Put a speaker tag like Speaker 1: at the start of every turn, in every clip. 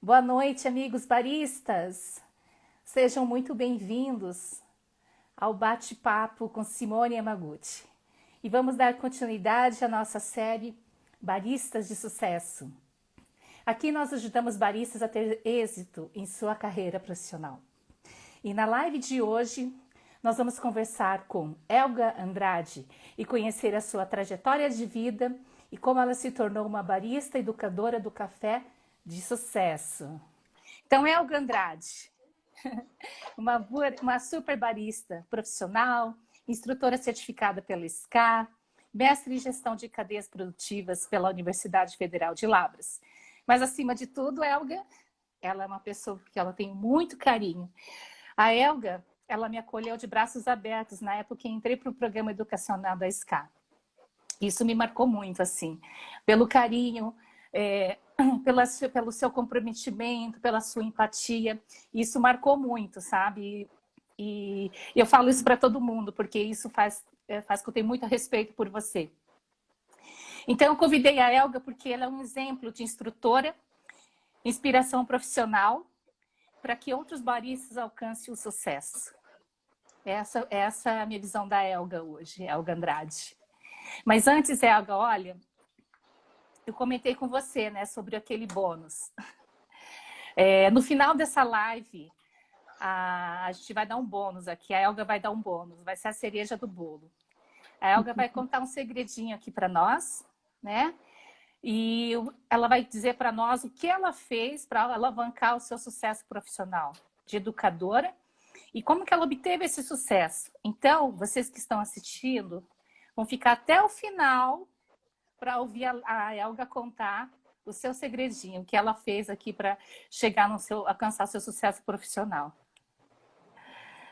Speaker 1: Boa noite, amigos baristas. Sejam muito bem-vindos ao bate-papo com Simone Yamaguchi. E vamos dar continuidade à nossa série Baristas de Sucesso. Aqui nós ajudamos baristas a ter êxito em sua carreira profissional. E na live de hoje, nós vamos conversar com Elga Andrade e conhecer a sua trajetória de vida e como ela se tornou uma barista educadora do café de sucesso. Então, Elga Andrade, uma super barista profissional, instrutora certificada pela SCA, mestre em gestão de cadeias produtivas pela Universidade Federal de Lavras. Mas, acima de tudo, Elga, ela é uma pessoa que ela tem muito carinho. A Elga, ela me acolheu de braços abertos na época que entrei para o programa educacional da SCA. Isso me marcou muito, assim, pelo carinho, pelo seu comprometimento, pela sua empatia. Isso marcou muito, sabe? E eu falo isso para todo mundo, porque isso faz que eu tenha muito respeito por você. Então, eu convidei a Elga porque ela é um exemplo de instrutora, inspiração profissional, para que outros baristas alcancem o sucesso. Essa é a minha visão da Elga hoje, Elga Andrade. Mas antes, Elga, olha, eu comentei com você, né, sobre aquele bônus. No final dessa live, a gente vai dar um bônus aqui, a Elga vai dar um bônus, vai ser a cereja do bolo. A Elga vai contar um segredinho aqui para nós, né? E ela vai dizer para nós o que ela fez para alavancar o seu sucesso profissional de educadora e como que ela obteve esse sucesso. Então, vocês que estão assistindo, vão ficar até o final para ouvir a Elga contar o seu segredinho, o que ela fez aqui para chegar alcançar o seu sucesso profissional.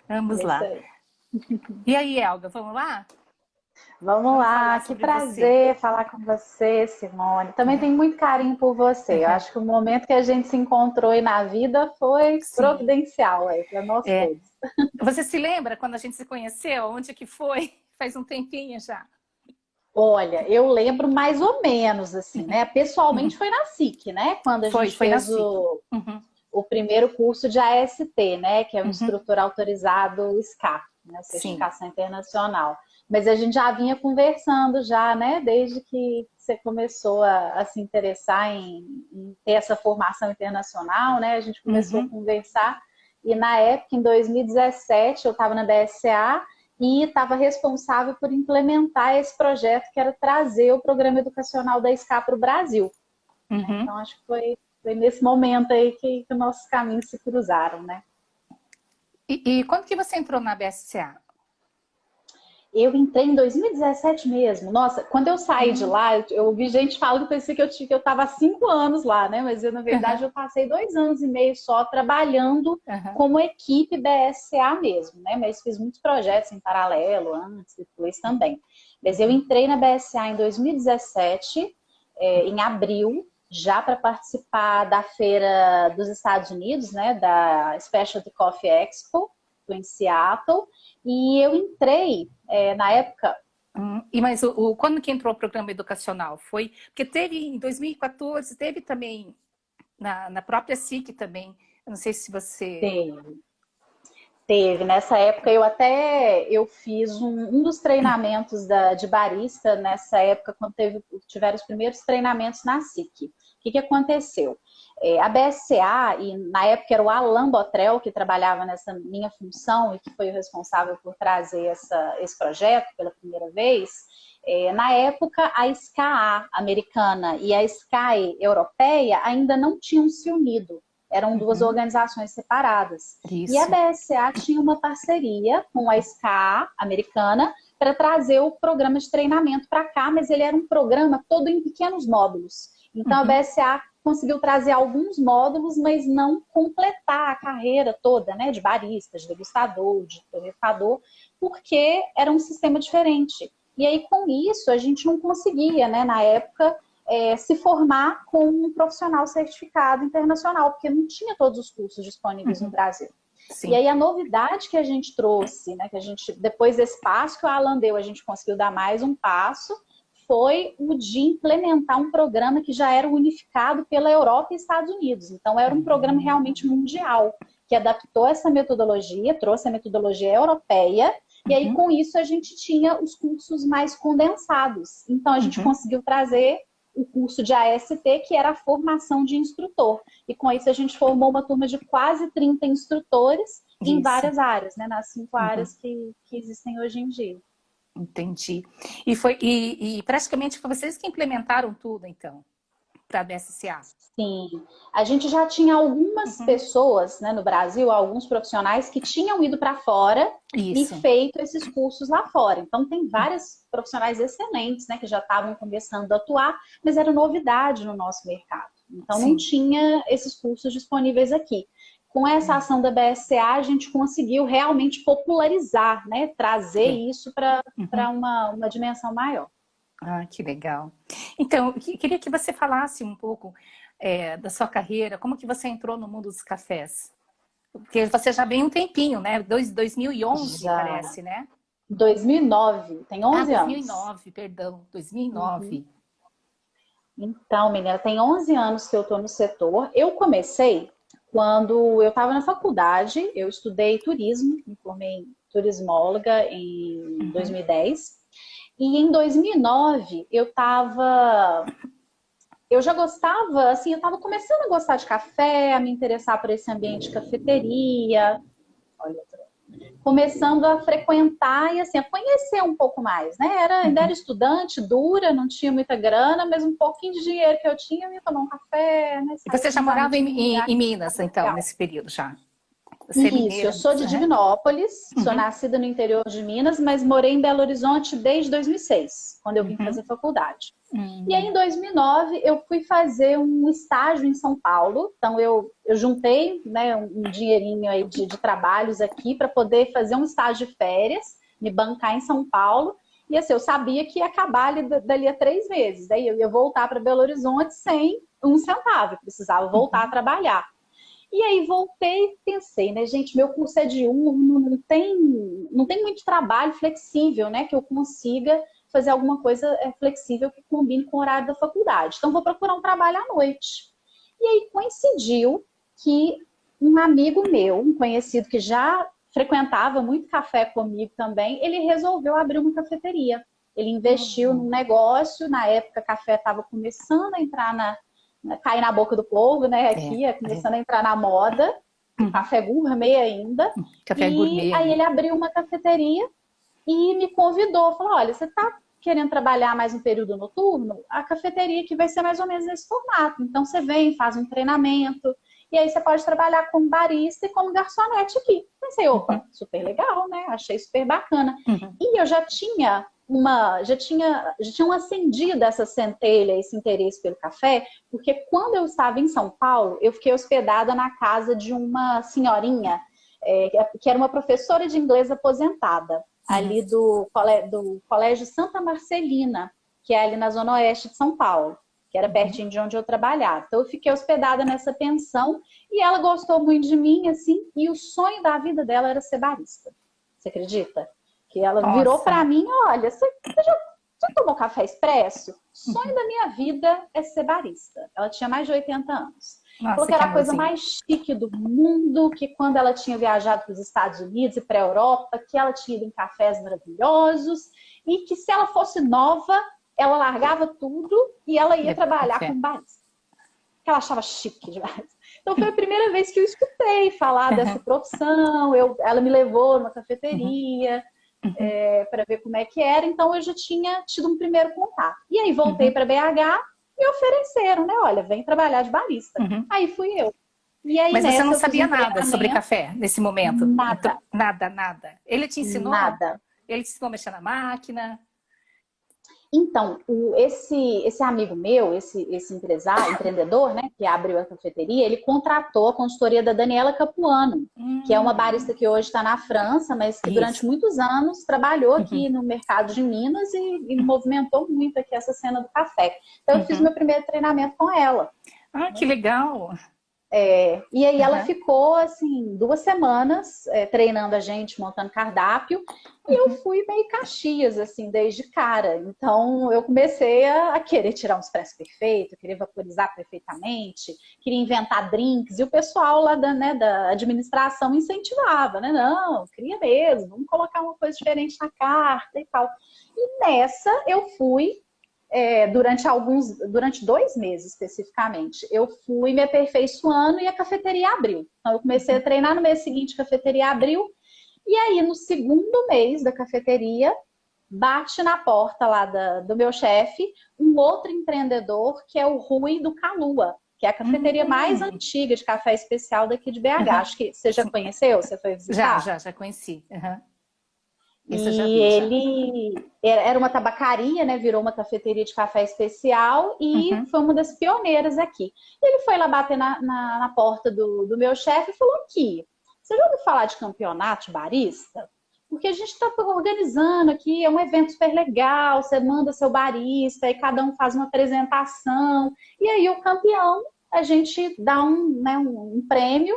Speaker 1: Vamos lá. E aí, Elga, vamos lá?
Speaker 2: Vamos lá, que prazer falar com você, Simone. Também tenho muito carinho por você. Eu acho que o momento que a gente se encontrou aí na vida foi providencial para nós todos.
Speaker 1: Você se lembra quando a gente se conheceu? Onde que foi? Faz um tempinho já.
Speaker 2: Olha, eu lembro mais ou menos, assim, né? Pessoalmente foi na SIC, né? Quando a gente fez o primeiro curso de AST, né? Que é o instrutor autorizado SCA, né? Certificação Internacional. Mas a gente já vinha conversando já, né? Desde que você começou a se interessar em ter essa formação internacional, né? A gente começou a conversar. E na época, em 2017, eu estava na BSA e estava responsável por implementar esse projeto, que era trazer o programa educacional da SCA para o Brasil. Então, acho que foi nesse momento aí que nossos caminhos se cruzaram, né?
Speaker 1: E quando que você entrou na BSA?
Speaker 2: Eu entrei em 2017 mesmo. Nossa, quando eu saí de lá, eu ouvi gente falando que parecia que eu estava há 5 anos lá, né? Mas na verdade, eu passei 2 anos e meio só trabalhando como equipe BSA mesmo, né? Mas fiz muitos projetos em paralelo, antes e depois também. Mas eu entrei na BSA em 2017, em abril, já para participar da feira dos Estados Unidos, né? Da Specialty Coffee Expo, em Seattle, e eu entrei na época...
Speaker 1: Mas quando que entrou o programa educacional? Foi porque teve em 2014, teve também na própria SIC também, eu não sei se você...
Speaker 2: Teve. Nessa época eu fiz um dos treinamentos de barista, nessa época quando tiveram os primeiros treinamentos na SIC. O que aconteceu? A BSA, e na época era o Alain Botrel que trabalhava nessa minha função e que foi o responsável por trazer esse projeto pela primeira vez, na época a SCA americana e a SCAE europeia ainda não tinham se unido. Eram 2 organizações separadas. Isso. E a BSA tinha uma parceria com a SCA americana para trazer o programa de treinamento para cá, mas ele era um programa todo em pequenos módulos. Então a BSA conseguiu trazer alguns módulos, mas não completar a carreira toda, né, de barista, de degustador, de torrefador, porque era um sistema diferente. E aí, com isso, a gente não conseguia, né, na época, se formar com um profissional certificado internacional, porque não tinha todos os cursos disponíveis no Brasil. Sim. E aí, a novidade que a gente trouxe, né, que a gente, depois desse passo que o Alan deu, a gente conseguiu dar mais um passo, foi o de implementar um programa que já era unificado pela Europa e Estados Unidos. Então, era um programa realmente mundial, que adaptou essa metodologia, trouxe a metodologia europeia, e aí, com isso, a gente tinha os cursos mais condensados. Então, a gente conseguiu trazer o curso de AST, que era a formação de instrutor. E com isso, a gente formou uma turma de quase 30 instrutores em várias áreas, né? Nas 5 áreas que existem hoje em dia.
Speaker 1: Entendi. E praticamente foi vocês que implementaram tudo, então, para a BSCA?
Speaker 2: Sim. A gente já tinha algumas pessoas, né, no Brasil, alguns profissionais que tinham ido para fora e feito esses cursos lá fora. Então, tem vários profissionais excelentes, né, que já estavam começando a atuar, mas era novidade no nosso mercado. Então, não tinha esses cursos disponíveis aqui. Com essa ação da BSCA, a gente conseguiu realmente popularizar, né, trazer isso para uma dimensão maior.
Speaker 1: Ah, que legal. Então, eu queria que você falasse um pouco da sua carreira, como que você entrou no mundo dos cafés? Porque você já vem um tempinho, né? 2011, já. Parece, né?
Speaker 2: 2009, tem 11 anos.
Speaker 1: 2009, perdão, 2009.
Speaker 2: Então, menina, tem 11 anos que eu estou no setor. Eu comecei quando eu estava na faculdade, eu estudei turismo, me formei turismóloga em 2010. E em 2009, eu já gostava, assim, eu estava começando a gostar de café, a me interessar por esse ambiente de cafeteria, começando a frequentar e, assim, a conhecer um pouco mais, né? Ainda era estudante, dura, não tinha muita grana, mas um pouquinho de dinheiro que eu tinha, eu ia tomar um café, né?
Speaker 1: E você já morava em Minas, então, nesse período já?
Speaker 2: Você Isso, eu sou de Divinópolis, sou nascida no interior de Minas, mas morei em Belo Horizonte desde 2006, quando eu vim fazer faculdade. E aí, em 2009, eu fui fazer um estágio em São Paulo. Então, eu juntei, né, um dinheirinho aí de trabalhos aqui para poder fazer um estágio de férias, me bancar em São Paulo. E assim, eu sabia que ia acabar dali a 3 meses. Daí eu ia voltar para Belo Horizonte sem um centavo, precisava voltar a trabalhar. E aí voltei e pensei, né, gente, meu curso é de não tem muito trabalho flexível, né, que eu consiga fazer alguma coisa flexível que combine com o horário da faculdade. Então, vou procurar um trabalho à noite. E aí coincidiu que um amigo meu, um conhecido que já frequentava muito café comigo também, ele resolveu abrir uma cafeteria. Ele investiu num negócio, na época o café estava começando a entrar cair na boca do povo, né? Aqui, começando a entrar na moda. Café gourmet ainda.
Speaker 1: Café gourmet.
Speaker 2: Aí ele abriu uma cafeteria e me convidou. Falou, olha, você está querendo trabalhar mais um período noturno? A cafeteria aqui vai ser mais ou menos nesse formato. Então, você vem, faz um treinamento. E aí, você pode trabalhar como barista e como garçonete aqui. Pensei, opa, super legal, né? Achei super bacana. E eu já tinha acendido essa centelha, esse interesse pelo café, porque quando eu estava em São Paulo, eu fiquei hospedada na casa de uma senhorinha, que era uma professora de inglês aposentada, ali do Colégio Santa Marcelina, que é ali na Zona Oeste de São Paulo, que era pertinho de onde eu trabalhava. Então eu fiquei hospedada nessa pensão e ela gostou muito de mim, assim, e o sonho da vida dela era ser barista. Você acredita? Que ela virou para mim, olha, você já tomou café expresso? O sonho da minha vida é ser barista. Ela tinha mais de 80 anos. Falou que era a coisa mais chique do mundo, que quando ela tinha viajado para os Estados Unidos e para a Europa, que ela tinha ido em cafés maravilhosos, e que se ela fosse nova, ela largava tudo e ela ia trabalhar como barista. Que ela achava chique demais. Então foi a primeira vez que eu escutei falar dessa profissão. Ela me levou numa cafeteria, para ver como é que era, então eu já tinha tido um primeiro contato. E aí voltei para BH e me ofereceram, né? Olha, vem trabalhar de barista. Aí fui eu. E aí,
Speaker 1: mas você não sabia nada sobre café nesse momento?
Speaker 2: Nada.
Speaker 1: Nada. Ele te ensinou?
Speaker 2: Nada.
Speaker 1: Ele te ensinou a mexer na máquina?
Speaker 2: Então, esse amigo meu, esse empreendedor, né, que abriu a cafeteria, ele contratou a consultoria da Daniela Capuano, que é uma barista que hoje está na França, mas que durante muitos anos trabalhou aqui no mercado de Minas e movimentou muito aqui essa cena do café. Então, eu fiz meu primeiro treinamento com ela.
Speaker 1: Ah, que legal!
Speaker 2: E aí ela
Speaker 1: Uhum.
Speaker 2: ficou, assim, 2 semanas treinando a gente, montando cardápio, e eu fui meio Caxias, assim, desde cara. Então, eu comecei a querer tirar um expresso perfeito, querer vaporizar perfeitamente, queria inventar drinks, e o pessoal lá da administração incentivava, né? Não, queria mesmo, vamos colocar uma coisa diferente na carta e tal. E nessa, eu fui durante 2 meses especificamente, eu fui me aperfeiçoando e a cafeteria abriu. Então, eu comecei a treinar no mês seguinte, a cafeteria abriu, e aí no segundo mês da cafeteria, bate na porta lá do meu chefe um outro empreendedor, que é o Rui do Calua, que é a cafeteria mais
Speaker 1: Uhum.
Speaker 2: antiga de café especial daqui de BH.
Speaker 1: Uhum.
Speaker 2: Acho que você já
Speaker 1: Sim.
Speaker 2: conheceu? Você foi visitar?
Speaker 1: Já conheci. Uhum. Esse eu já
Speaker 2: E
Speaker 1: vi, já.
Speaker 2: ele era uma tabacaria, né? Virou uma cafeteria de café especial e
Speaker 1: Uhum.
Speaker 2: foi uma das pioneiras aqui. Ele foi lá bater na porta do meu chefe e falou aqui, você já ouviu falar de campeonato de barista? Porque a gente está organizando aqui, é um evento super legal, você manda seu barista e cada um faz uma apresentação. E aí o campeão, a gente dá um prêmio,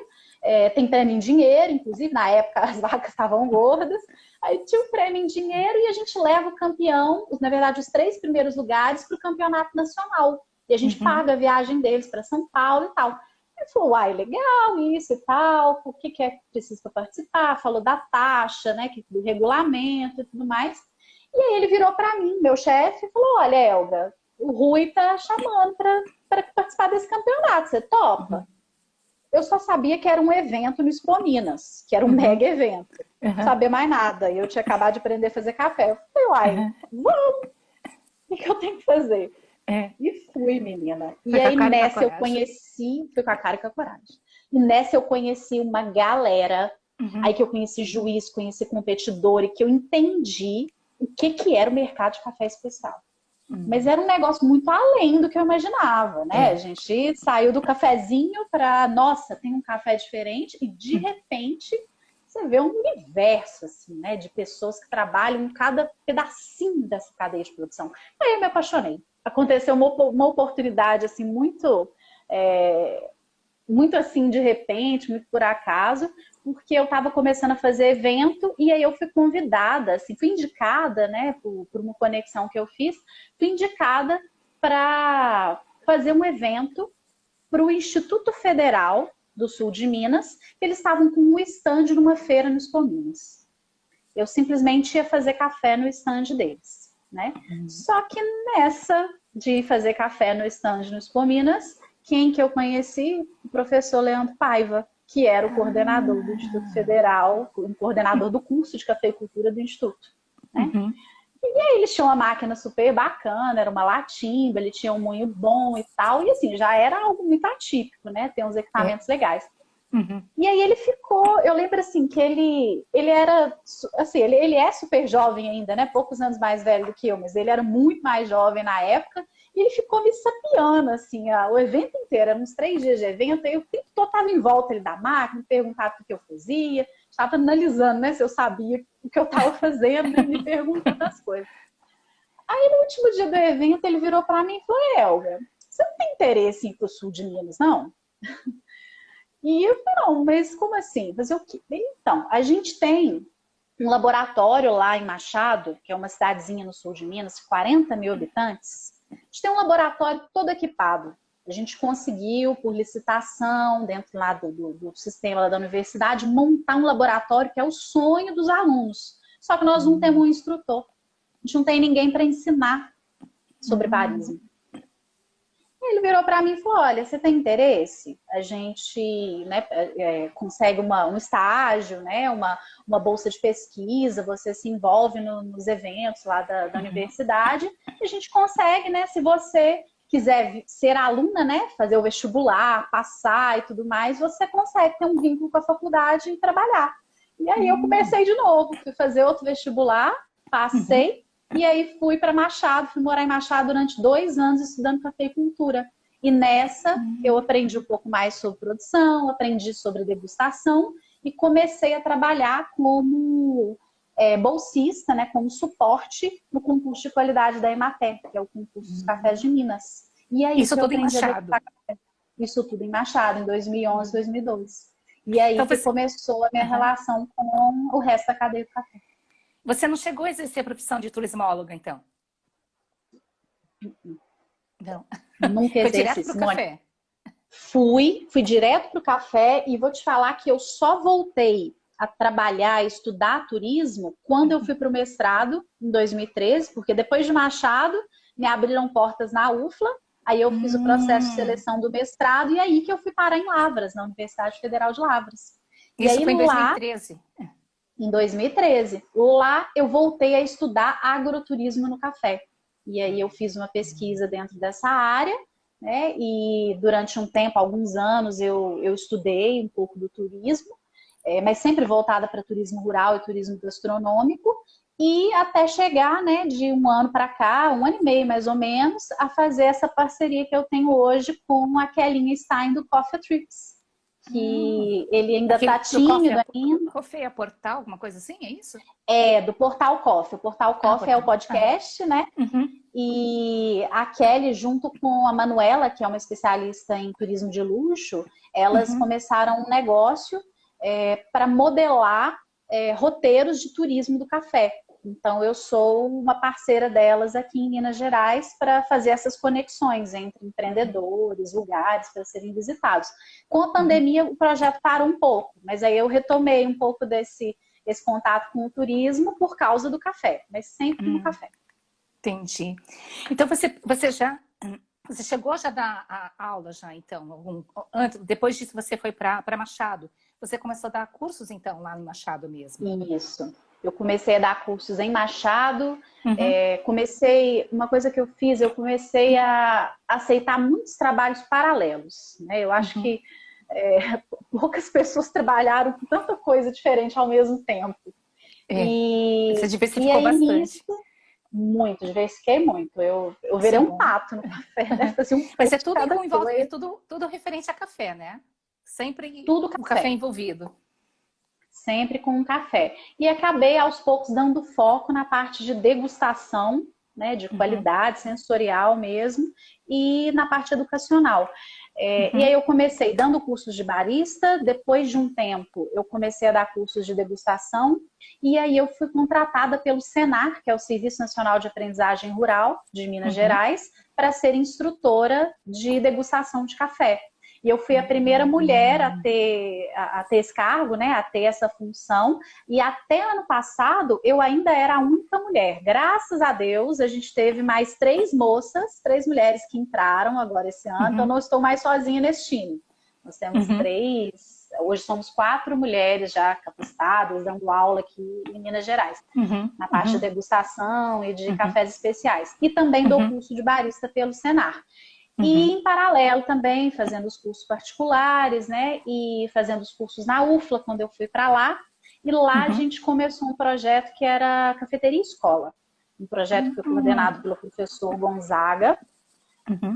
Speaker 2: tem prêmio em dinheiro, inclusive na época as vacas estavam gordas. Aí tinha um prêmio em dinheiro e a gente leva o campeão, na verdade, os 3 primeiros lugares para o campeonato nacional. E a gente
Speaker 1: Uhum.
Speaker 2: paga a viagem deles para São Paulo e tal. Ele falou, uai, legal isso e tal, o que é que precisa para participar? Falou da taxa, né, do regulamento e tudo mais. E aí ele virou para mim, meu chefe, e falou, olha, Elga, o Rui tá chamando para participar desse campeonato, você topa? Eu só sabia que era um evento no Expo Minas, que era um
Speaker 1: Uhum.
Speaker 2: mega evento. Não
Speaker 1: Uhum.
Speaker 2: sabia mais nada. E eu tinha acabado de aprender a fazer café. Eu falei, uai,
Speaker 1: Uhum.
Speaker 2: vamos, o que eu tenho que fazer?
Speaker 1: É.
Speaker 2: E fui, menina.
Speaker 1: Foi
Speaker 2: E
Speaker 1: com a
Speaker 2: aí
Speaker 1: cara e com a
Speaker 2: nessa eu
Speaker 1: coragem.
Speaker 2: conheci, fui com a cara e com a coragem. E nessa eu conheci uma galera, aí
Speaker 1: Uhum.
Speaker 2: que eu conheci juiz, conheci competidor, e que eu entendi o que era o mercado de café especial. Mas
Speaker 1: Uhum.
Speaker 2: era um negócio muito além do que eu imaginava, né? A
Speaker 1: É.
Speaker 2: gente saiu do cafezinho para, nossa, tem um café diferente e de
Speaker 1: Uhum.
Speaker 2: repente você vê um universo assim, né, de pessoas que trabalham em cada pedacinho dessa cadeia de produção. Aí eu me apaixonei. Aconteceu uma oportunidade assim muito assim de repente, muito por acaso, porque eu estava começando a fazer evento e aí eu fui convidada, assim, fui indicada, né, por uma conexão que eu fiz, fui indicada para fazer um evento para o Instituto Federal do Sul de Minas, que eles estavam com um stand numa feira nos Minas. Eu simplesmente ia fazer café no stand deles, né?
Speaker 1: Uhum.
Speaker 2: Só que nessa de fazer café no stand nos Minas, quem que eu conheci? O professor Leandro Paiva, que era o coordenador do Instituto
Speaker 1: Ah.
Speaker 2: Federal, o coordenador do curso de cafeicultura do Instituto, né?
Speaker 1: Uhum.
Speaker 2: E aí eles tinham uma máquina super bacana, era uma Latimba, ele tinha um moinho bom e tal, e assim, já era algo muito atípico, né? Tem uns
Speaker 1: É.
Speaker 2: equipamentos legais.
Speaker 1: Uhum.
Speaker 2: E aí ele ficou, eu lembro assim, que ele era, assim, ele é super jovem ainda, né? Poucos anos mais velho do que eu, mas ele era muito mais jovem na época, e ele ficou me sapiando, assim, o evento inteiro, eram uns 3 dias de evento, aí o tempo todo estava em volta ele da máquina, perguntava o que eu fazia, estava analisando, né, se eu sabia o que eu estava fazendo, e me perguntando as coisas. Aí no último dia do evento, ele virou para mim e falou, Elga, você não tem interesse em ir para o sul de Minas, não? E eu falei, não, mas como assim? Fazer o quê? Então, a gente tem um laboratório lá em Machado, que é uma cidadezinha no sul de Minas, 40 mil habitantes. A gente tem um laboratório todo equipado. A gente conseguiu, por licitação, dentro lá do sistema da universidade, montar um laboratório que é o sonho dos alunos. Só que nós não temos um instrutor. A gente não tem ninguém para ensinar sobre
Speaker 1: Uhum.
Speaker 2: barismo. Ele virou para mim e falou, olha, você tem interesse? A gente, né, consegue um estágio, né, uma bolsa de pesquisa, você se envolve nos eventos lá da universidade, e a gente consegue, né, se você quiser ser aluna, né, fazer o vestibular, passar e tudo mais, você consegue ter um vínculo com a faculdade e trabalhar. E aí eu comecei de novo, fui fazer outro vestibular,
Speaker 1: Uhum.
Speaker 2: passei, e aí fui para Machado, fui morar em Machado durante 2 anos estudando cafeicultura. E nessa eu aprendi um pouco mais sobre produção, aprendi sobre degustação e comecei a trabalhar como bolsista, né, como suporte no concurso de qualidade da Emater, que é o concurso dos cafés de Minas. E aí
Speaker 1: Isso
Speaker 2: que eu
Speaker 1: tudo em
Speaker 2: aprendi a
Speaker 1: Machado.
Speaker 2: degustar café. Isso tudo em Machado, em 2011, 2012. E aí
Speaker 1: Então
Speaker 2: que
Speaker 1: você,
Speaker 2: começou a minha relação com o resto da cadeia do café.
Speaker 1: você não chegou a exercer a profissão de turismóloga, então? Não.
Speaker 2: Nunca
Speaker 1: Foi direto
Speaker 2: exerci,
Speaker 1: para o
Speaker 2: Simone.
Speaker 1: café?
Speaker 2: Fui direto para o café e vou te falar que eu só voltei a trabalhar, a estudar turismo quando eu fui para o mestrado, em 2013, porque depois de Machado, me abriram portas na UFLA, aí eu fiz o processo de seleção do mestrado e aí que eu fui parar em Lavras, na Universidade Federal de Lavras. E
Speaker 1: Isso
Speaker 2: aí
Speaker 1: foi em
Speaker 2: lá,
Speaker 1: 2013?
Speaker 2: em 2013, lá eu voltei a estudar agroturismo no café. E aí eu fiz uma pesquisa dentro dessa área, né? E durante um tempo, alguns anos, eu estudei um pouco do turismo, mas sempre voltada para turismo rural e turismo gastronômico, e até chegar, né, de um ano para cá, um ano e meio mais ou menos, a fazer essa parceria que eu tenho hoje com a Kelinha Stein do Coffee Trips, que ele ainda está
Speaker 1: Aquele do Coffee,
Speaker 2: tímido ainda.
Speaker 1: Coffee é portal, alguma coisa assim, é isso?
Speaker 2: É, do Portal Coffee. O Portal
Speaker 1: Ah,
Speaker 2: Coffee é o
Speaker 1: portal. Ah.
Speaker 2: podcast, né?
Speaker 1: Uhum.
Speaker 2: E a Kelly, junto com a Manuela, que é uma especialista em turismo de luxo, elas
Speaker 1: Uhum.
Speaker 2: começaram um negócio para modelar roteiros de turismo do café. Então, eu sou uma parceira delas aqui em Minas Gerais para fazer essas conexões entre empreendedores, lugares para serem visitados. Com a pandemia, o projeto parou um pouco, mas aí eu retomei um pouco esse contato com o turismo por causa do café, mas sempre no café.
Speaker 1: Entendi. Então você chegou já a dar a aula já, então? Depois disso você foi para Machado. Você começou a dar cursos, então, lá em Machado mesmo?
Speaker 2: Isso. Eu comecei a dar cursos em Machado.
Speaker 1: Uhum.
Speaker 2: Uma coisa que eu fiz, eu comecei a aceitar muitos trabalhos paralelos, né? Eu acho que poucas pessoas trabalharam com tanta coisa diferente ao mesmo tempo.
Speaker 1: Você
Speaker 2: E
Speaker 1: diversificou
Speaker 2: aí
Speaker 1: bastante.
Speaker 2: nisso, muito, diversifiquei muito. Eu
Speaker 1: Isso
Speaker 2: virei
Speaker 1: é
Speaker 2: um
Speaker 1: bom.
Speaker 2: pato no café, né? Fazia um
Speaker 1: Mas
Speaker 2: pouco
Speaker 1: é
Speaker 2: de
Speaker 1: tudo
Speaker 2: cada
Speaker 1: é
Speaker 2: coisa.
Speaker 1: tudo referente a café, né? Sempre
Speaker 2: Tudo
Speaker 1: o café
Speaker 2: café.
Speaker 1: envolvido.
Speaker 2: Sempre com um café. E acabei aos poucos dando foco na parte de degustação, né, de
Speaker 1: Uhum.
Speaker 2: qualidade sensorial mesmo, e na parte educacional. E
Speaker 1: Uhum.
Speaker 2: aí eu comecei dando cursos de barista, depois de um tempo eu comecei a dar cursos de degustação, e aí eu fui contratada pelo Senar, que é o Serviço Nacional de Aprendizagem Rural de Minas
Speaker 1: Uhum.
Speaker 2: Gerais, para ser instrutora de degustação de café. E eu fui a primeira mulher a ter esse cargo, né, a ter essa função. E até ano passado, eu ainda era a única mulher. Graças a Deus, a gente teve mais 3 moças, 3 mulheres que entraram agora esse ano. Então, eu
Speaker 1: Uhum.
Speaker 2: não estou mais sozinha nesse time. Nós temos
Speaker 1: Uhum.
Speaker 2: 3, hoje somos 4 mulheres já capacitadas, dando aula aqui em Minas Gerais,
Speaker 1: Uhum.
Speaker 2: na parte de
Speaker 1: Uhum.
Speaker 2: degustação e de
Speaker 1: Uhum.
Speaker 2: cafés especiais. E também dou
Speaker 1: Uhum.
Speaker 2: curso de barista pelo Senar. E
Speaker 1: Uhum.
Speaker 2: em paralelo também, fazendo os cursos particulares, né? E fazendo os cursos na UFLA, quando eu fui para lá. E lá a
Speaker 1: Uhum.
Speaker 2: gente começou um projeto que era Cafeteria Escola. Um projeto que foi coordenado pelo professor Gonzaga.
Speaker 1: Uhum.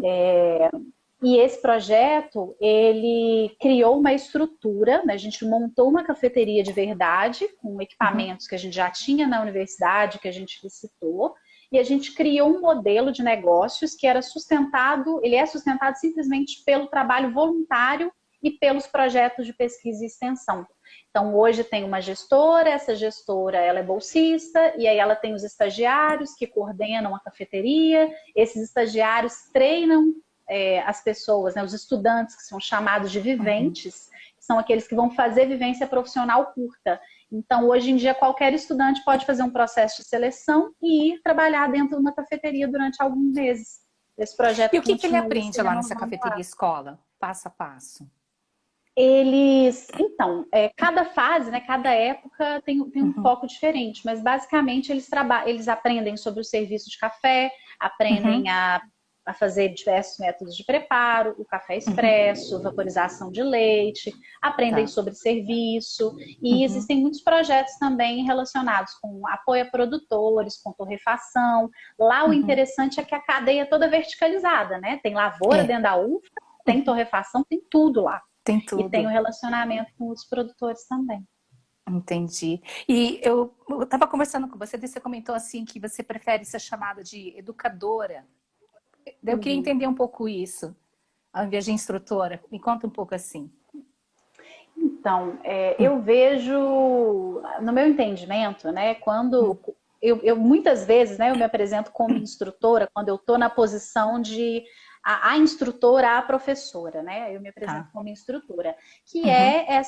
Speaker 2: E esse projeto, ele criou uma estrutura, né? A gente montou uma cafeteria de verdade, com
Speaker 1: Uhum.
Speaker 2: equipamentos que a gente já tinha na universidade, que a gente visitou, e a gente criou um modelo de negócios que era sustentado, ele é sustentado simplesmente pelo trabalho voluntário e pelos projetos de pesquisa e extensão. Então, hoje tem uma gestora, essa gestora ela é bolsista, e aí ela tem os estagiários que coordenam a cafeteria, esses estagiários treinam as pessoas, né, os estudantes que são chamados de viventes, que são aqueles que vão fazer vivência profissional curta. Então, hoje em dia, qualquer estudante pode fazer um processo de seleção e ir trabalhar dentro de uma cafeteria durante alguns meses. Esse projeto
Speaker 1: E o que ele
Speaker 2: continua
Speaker 1: aprende
Speaker 2: se
Speaker 1: lá nessa
Speaker 2: renovando
Speaker 1: cafeteria
Speaker 2: lá.
Speaker 1: escola, passo a passo?
Speaker 2: Então, cada fase, né, cada época tem um
Speaker 1: Uhum.
Speaker 2: foco diferente, mas basicamente eles aprendem sobre o serviço de café, aprendem
Speaker 1: Uhum.
Speaker 2: a fazer diversos métodos de preparo, o café
Speaker 1: Uhum.
Speaker 2: expresso, vaporização de leite, aprendem
Speaker 1: Tá.
Speaker 2: sobre serviço, e
Speaker 1: Uhum.
Speaker 2: existem muitos projetos também relacionados com apoio a produtores, com torrefação. Lá o
Speaker 1: Uhum.
Speaker 2: interessante é que a cadeia é toda verticalizada, né? Tem lavoura
Speaker 1: É,
Speaker 2: dentro da uva, tem torrefação, tem tudo lá.
Speaker 1: tem
Speaker 2: E tem o
Speaker 1: tudo.
Speaker 2: relacionamento com os produtores também.
Speaker 1: Entendi. E eu estava conversando com você, você comentou assim que você prefere ser chamada de educadora. Eu queria
Speaker 2: Uhum.
Speaker 1: entender um pouco isso. ao invés de instrutora? Me conta um pouco assim.
Speaker 2: Então, eu vejo, no meu entendimento, né, quando eu muitas vezes, né, eu me apresento como instrutora, quando eu estou na posição de a instrutora, a professora, né, eu me apresento como instrutora, que é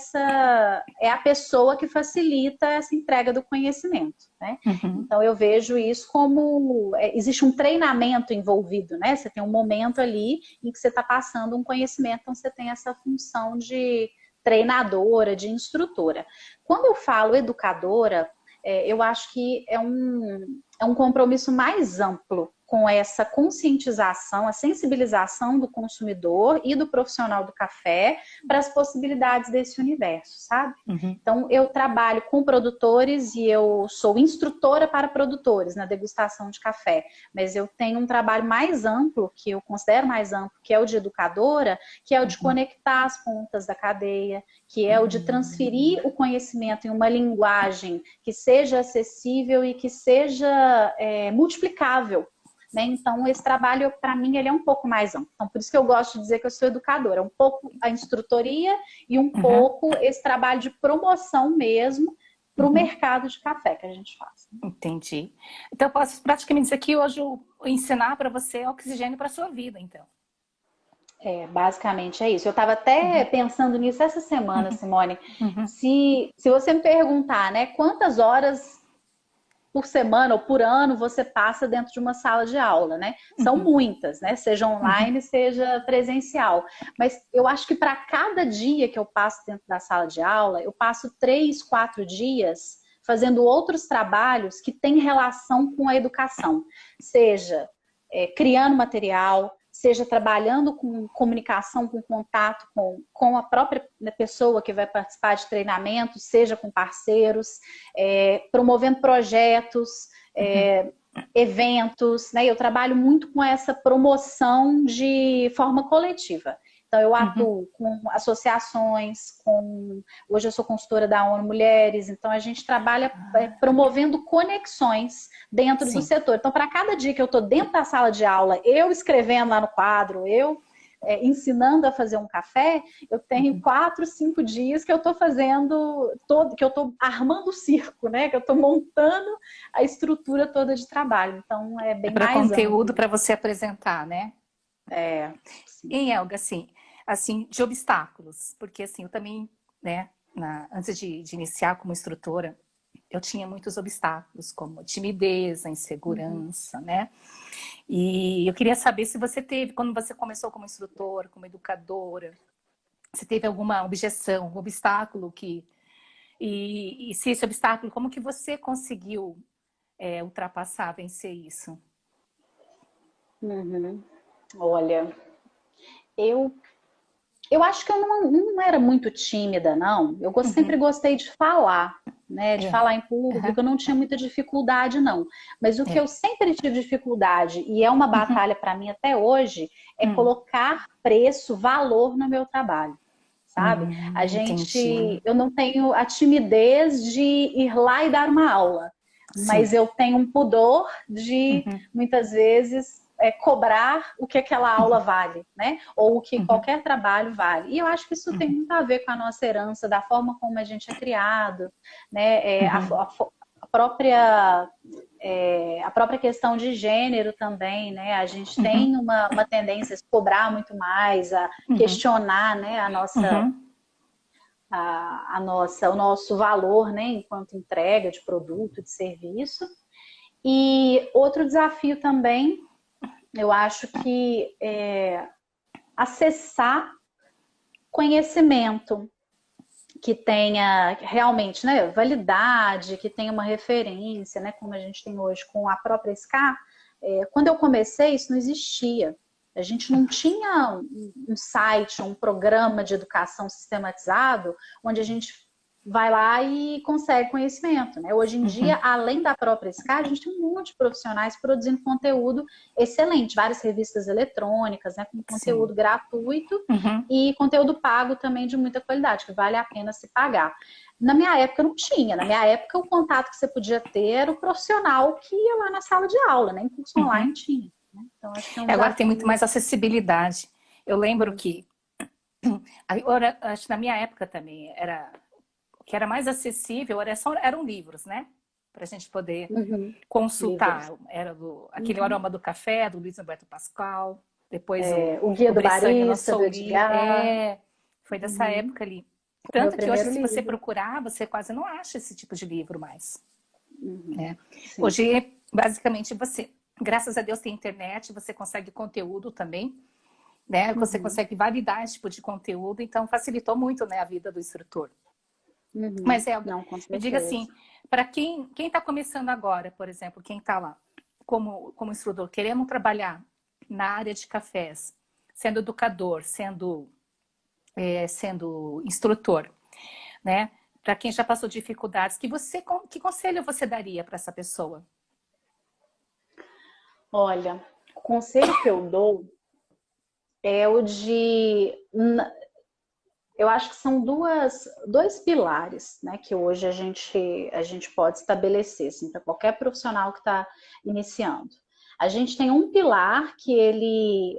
Speaker 2: a pessoa que facilita essa entrega do conhecimento, né? Então eu vejo isso como existe um treinamento envolvido, né? Você tem um momento ali em que você está passando um conhecimento, então você tem essa função de treinadora, de instrutora. Quando eu falo educadora, eu acho que é um compromisso mais amplo com essa conscientização, a sensibilização do consumidor e do profissional do café para as possibilidades desse universo, sabe? Então, eu trabalho com produtores e eu sou instrutora para produtores na degustação de café, mas eu tenho um trabalho mais amplo, que eu considero mais amplo, que é o de educadora, que é o de conectar as pontas da cadeia, que é o de transferir o conhecimento em uma linguagem que seja acessível e que seja multiplicável. Né? Então, esse trabalho, para mim, ele é um pouco mais amplo. Então, por isso que eu gosto de dizer que eu sou educadora. Um pouco a instrutoria e um pouco esse trabalho de promoção mesmo para o mercado de café que a gente faz.
Speaker 1: Entendi. Então, eu posso praticamente dizer que hoje eu ensinar para você oxigênio para a sua vida, então.
Speaker 2: Basicamente é isso. Eu estava até pensando nisso essa semana, Simone. Se você me perguntar, né, quantas horas por semana ou por ano você passa dentro de uma sala de aula, né? São muitas, né? Seja online, seja presencial. Mas eu acho que para cada dia que eu passo dentro da sala de aula, eu passo 3, 4 dias fazendo outros trabalhos que têm relação com a educação. Seja criando material, seja trabalhando com comunicação, com contato com a própria pessoa que vai participar de treinamento, seja com parceiros, promovendo projetos, eventos, né? Eu trabalho muito com essa promoção de forma coletiva. Então, eu atuo com associações, hoje eu sou consultora da ONU Mulheres, então a gente trabalha promovendo conexões dentro do setor. Então, para cada dia que eu estou dentro da sala de aula, eu escrevendo lá no quadro, eu ensinando a fazer um café, eu tenho 4, 5 dias que eu estou fazendo, que eu estou armando o circo, né? Que eu estou montando a estrutura toda de trabalho. Então, é bem mais amplo.
Speaker 1: Conteúdo para você apresentar, né?
Speaker 2: Sim.
Speaker 1: E, Elga, assim, de obstáculos, porque assim, eu também, né, antes de iniciar como instrutora, eu tinha muitos obstáculos, como timidez, insegurança, né? E eu queria saber se você teve, quando você começou como instrutora, como educadora, se teve alguma objeção, um obstáculo e se esse obstáculo, como que você conseguiu ultrapassar, vencer isso?
Speaker 2: Olha, eu acho que eu não era muito tímida, não. Eu sempre gostei de falar, né? De falar em público, eu não tinha muita dificuldade, não. Mas o que eu sempre tive dificuldade, e é uma batalha para mim até hoje, é colocar preço, valor no meu trabalho, sabe? Eu não tenho a timidez de ir lá e dar uma aula, mas eu tenho um pudor de, muitas vezes, cobrar o que aquela aula vale, né? Ou o que qualquer trabalho vale. E eu acho que isso tem muito a ver com a nossa herança, da forma como a gente é criado, né? A própria questão de gênero também, né? A gente tem uma tendência a se cobrar muito mais, a questionar, né? O nosso valor, né? Enquanto entrega de produto, de serviço. E outro desafio também, eu acho que acessar conhecimento que tenha realmente, né, validade, que tenha uma referência, né, como a gente tem hoje com a própria SCA. Quando eu comecei, isso não existia. A gente não tinha um site, um programa de educação sistematizado, onde a gente vai lá e consegue conhecimento, né? Hoje em dia, além da própria SCA, a gente tem um monte de profissionais produzindo conteúdo excelente, várias revistas eletrônicas, né, com conteúdo gratuito e conteúdo pago também de muita qualidade, que vale a pena se pagar. Na minha época não tinha, na minha época o contato que você podia ter era o profissional que ia lá na sala de aula, né? Em curso online tinha. Né? Então, acho que é um
Speaker 1: agora tem muito mais acessibilidade. Eu lembro que, agora, acho que na minha época também, o que era mais acessível eram livros, né? Para a gente poder
Speaker 2: Uhum.
Speaker 1: consultar.
Speaker 2: Livros.
Speaker 1: Era aquele Aroma do Café, do Luiz Roberto Pascoal. Depois
Speaker 2: O Guia
Speaker 1: o
Speaker 2: do
Speaker 1: Bressanho, Não
Speaker 2: Barista,
Speaker 1: Sou
Speaker 2: do
Speaker 1: Livre.
Speaker 2: Edgar.
Speaker 1: Foi dessa época ali.
Speaker 2: Foi meu
Speaker 1: Tanto que hoje,
Speaker 2: primeiro
Speaker 1: se você
Speaker 2: livro.
Speaker 1: procurar, você quase não acha esse tipo de livro mais. Né?
Speaker 2: Sim.
Speaker 1: Hoje, basicamente, graças a Deus, tem internet, você consegue conteúdo também, né? Você consegue validar esse tipo de conteúdo, então facilitou muito, né, a vida do instrutor. Mas
Speaker 2: Não, com
Speaker 1: me diga
Speaker 2: certeza.
Speaker 1: assim, para quem está começando agora, por exemplo, quem está lá como instrutor, querendo trabalhar na área de cafés, sendo educador, sendo instrutor, né? Para quem já passou dificuldades, que conselho você daria para essa pessoa?
Speaker 2: Olha, o conselho que eu dou é o de... Eu acho que são dois pilares, né, que hoje a gente pode estabelecer assim, para qualquer profissional que está iniciando. A gente tem um pilar que ele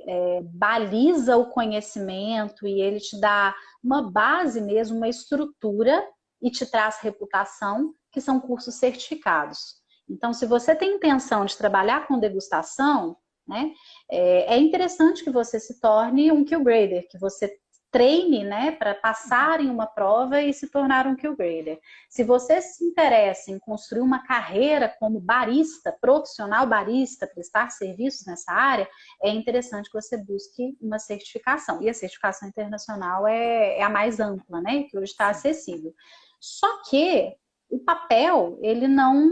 Speaker 2: baliza o conhecimento e ele te dá uma base mesmo, uma estrutura e te traz reputação, que são cursos certificados. Então, se você tem intenção de trabalhar com degustação, né, é interessante que você se torne um Q-Grader, que você treine, né, para passar em uma prova e se tornar um Q-Grader. Se você se interessa em construir uma carreira como barista, profissional barista, prestar serviços nessa área, é interessante que você busque uma certificação. E a certificação internacional é a mais ampla, né, que hoje está acessível. Só que o papel, ele não...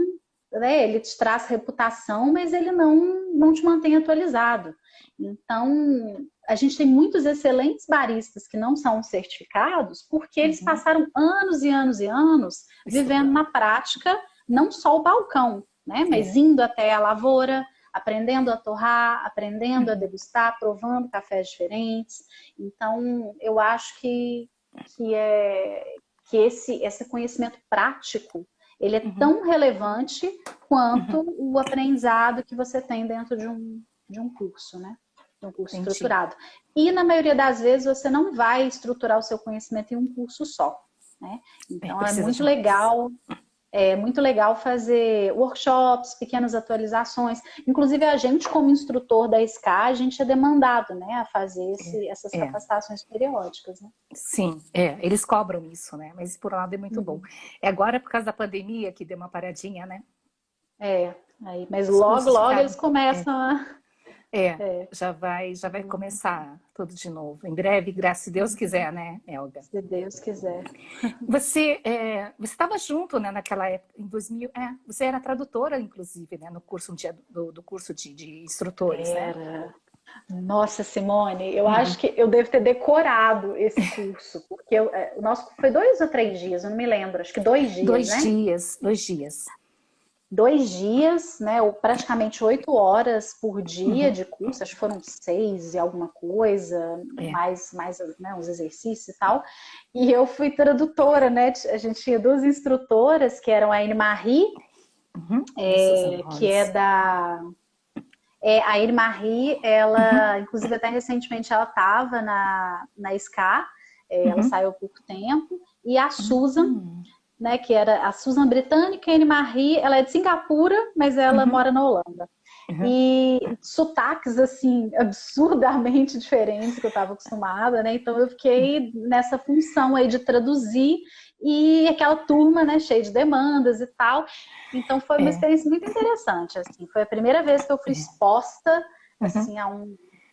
Speaker 2: né, ele te traz reputação, mas ele não te mantém atualizado. Então, a gente tem muitos excelentes baristas que não são certificados porque eles passaram anos e anos e anos vivendo na prática, não só o balcão, né? Mas indo até a lavoura, aprendendo a torrar, aprendendo a degustar, provando cafés diferentes. Então, eu acho que esse conhecimento prático ele é tão relevante quanto o aprendizado que você tem dentro de um curso, né? De um curso estruturado. E, na maioria das vezes, você não vai estruturar o seu conhecimento em um curso só, né? Então, é muito legal fazer workshops, pequenas atualizações. Inclusive, a gente, como instrutor da SCA, a gente é demandado, né, a fazer essas capacitações periódicas, né?
Speaker 1: Sim, eles cobram isso, né? Mas por um lado é muito bom. Agora, por causa da pandemia, que deu uma paradinha, né?
Speaker 2: Mas logo eles começam
Speaker 1: já vai começar tudo de novo. Em breve, se Deus quiser, né, Elga?
Speaker 2: Se Deus quiser.
Speaker 1: Você estava junto, né, naquela época, em 2000, você era tradutora, inclusive, né, no curso do curso de instrutores, né?
Speaker 2: Nossa, Simone, eu acho que eu devo ter decorado esse curso, porque o nosso foi 2 ou 3 dias, eu não me lembro, acho que 2 dias, né?
Speaker 1: 2 dias.
Speaker 2: 2 dias, né, ou praticamente 8 horas por dia de curso, acho que foram 6 e alguma coisa, mais né, uns exercícios e tal. E eu fui tradutora, né? A gente tinha 2 instrutoras, que eram a Anne Marie, que é da... a Anne Marie, ela, inclusive até recentemente ela estava na SCA, ela saiu há pouco tempo, e a Susan, né, que era a Susan britânica, a Anne Marie, ela é de Singapura, mas ela mora na Holanda. E sotaques, assim, absurdamente diferentes que eu estava acostumada, né? Então eu fiquei nessa função aí de traduzir e aquela turma, né, cheia de demandas e tal. Então foi uma experiência muito interessante, assim. Foi a primeira vez que eu fui exposta, assim, a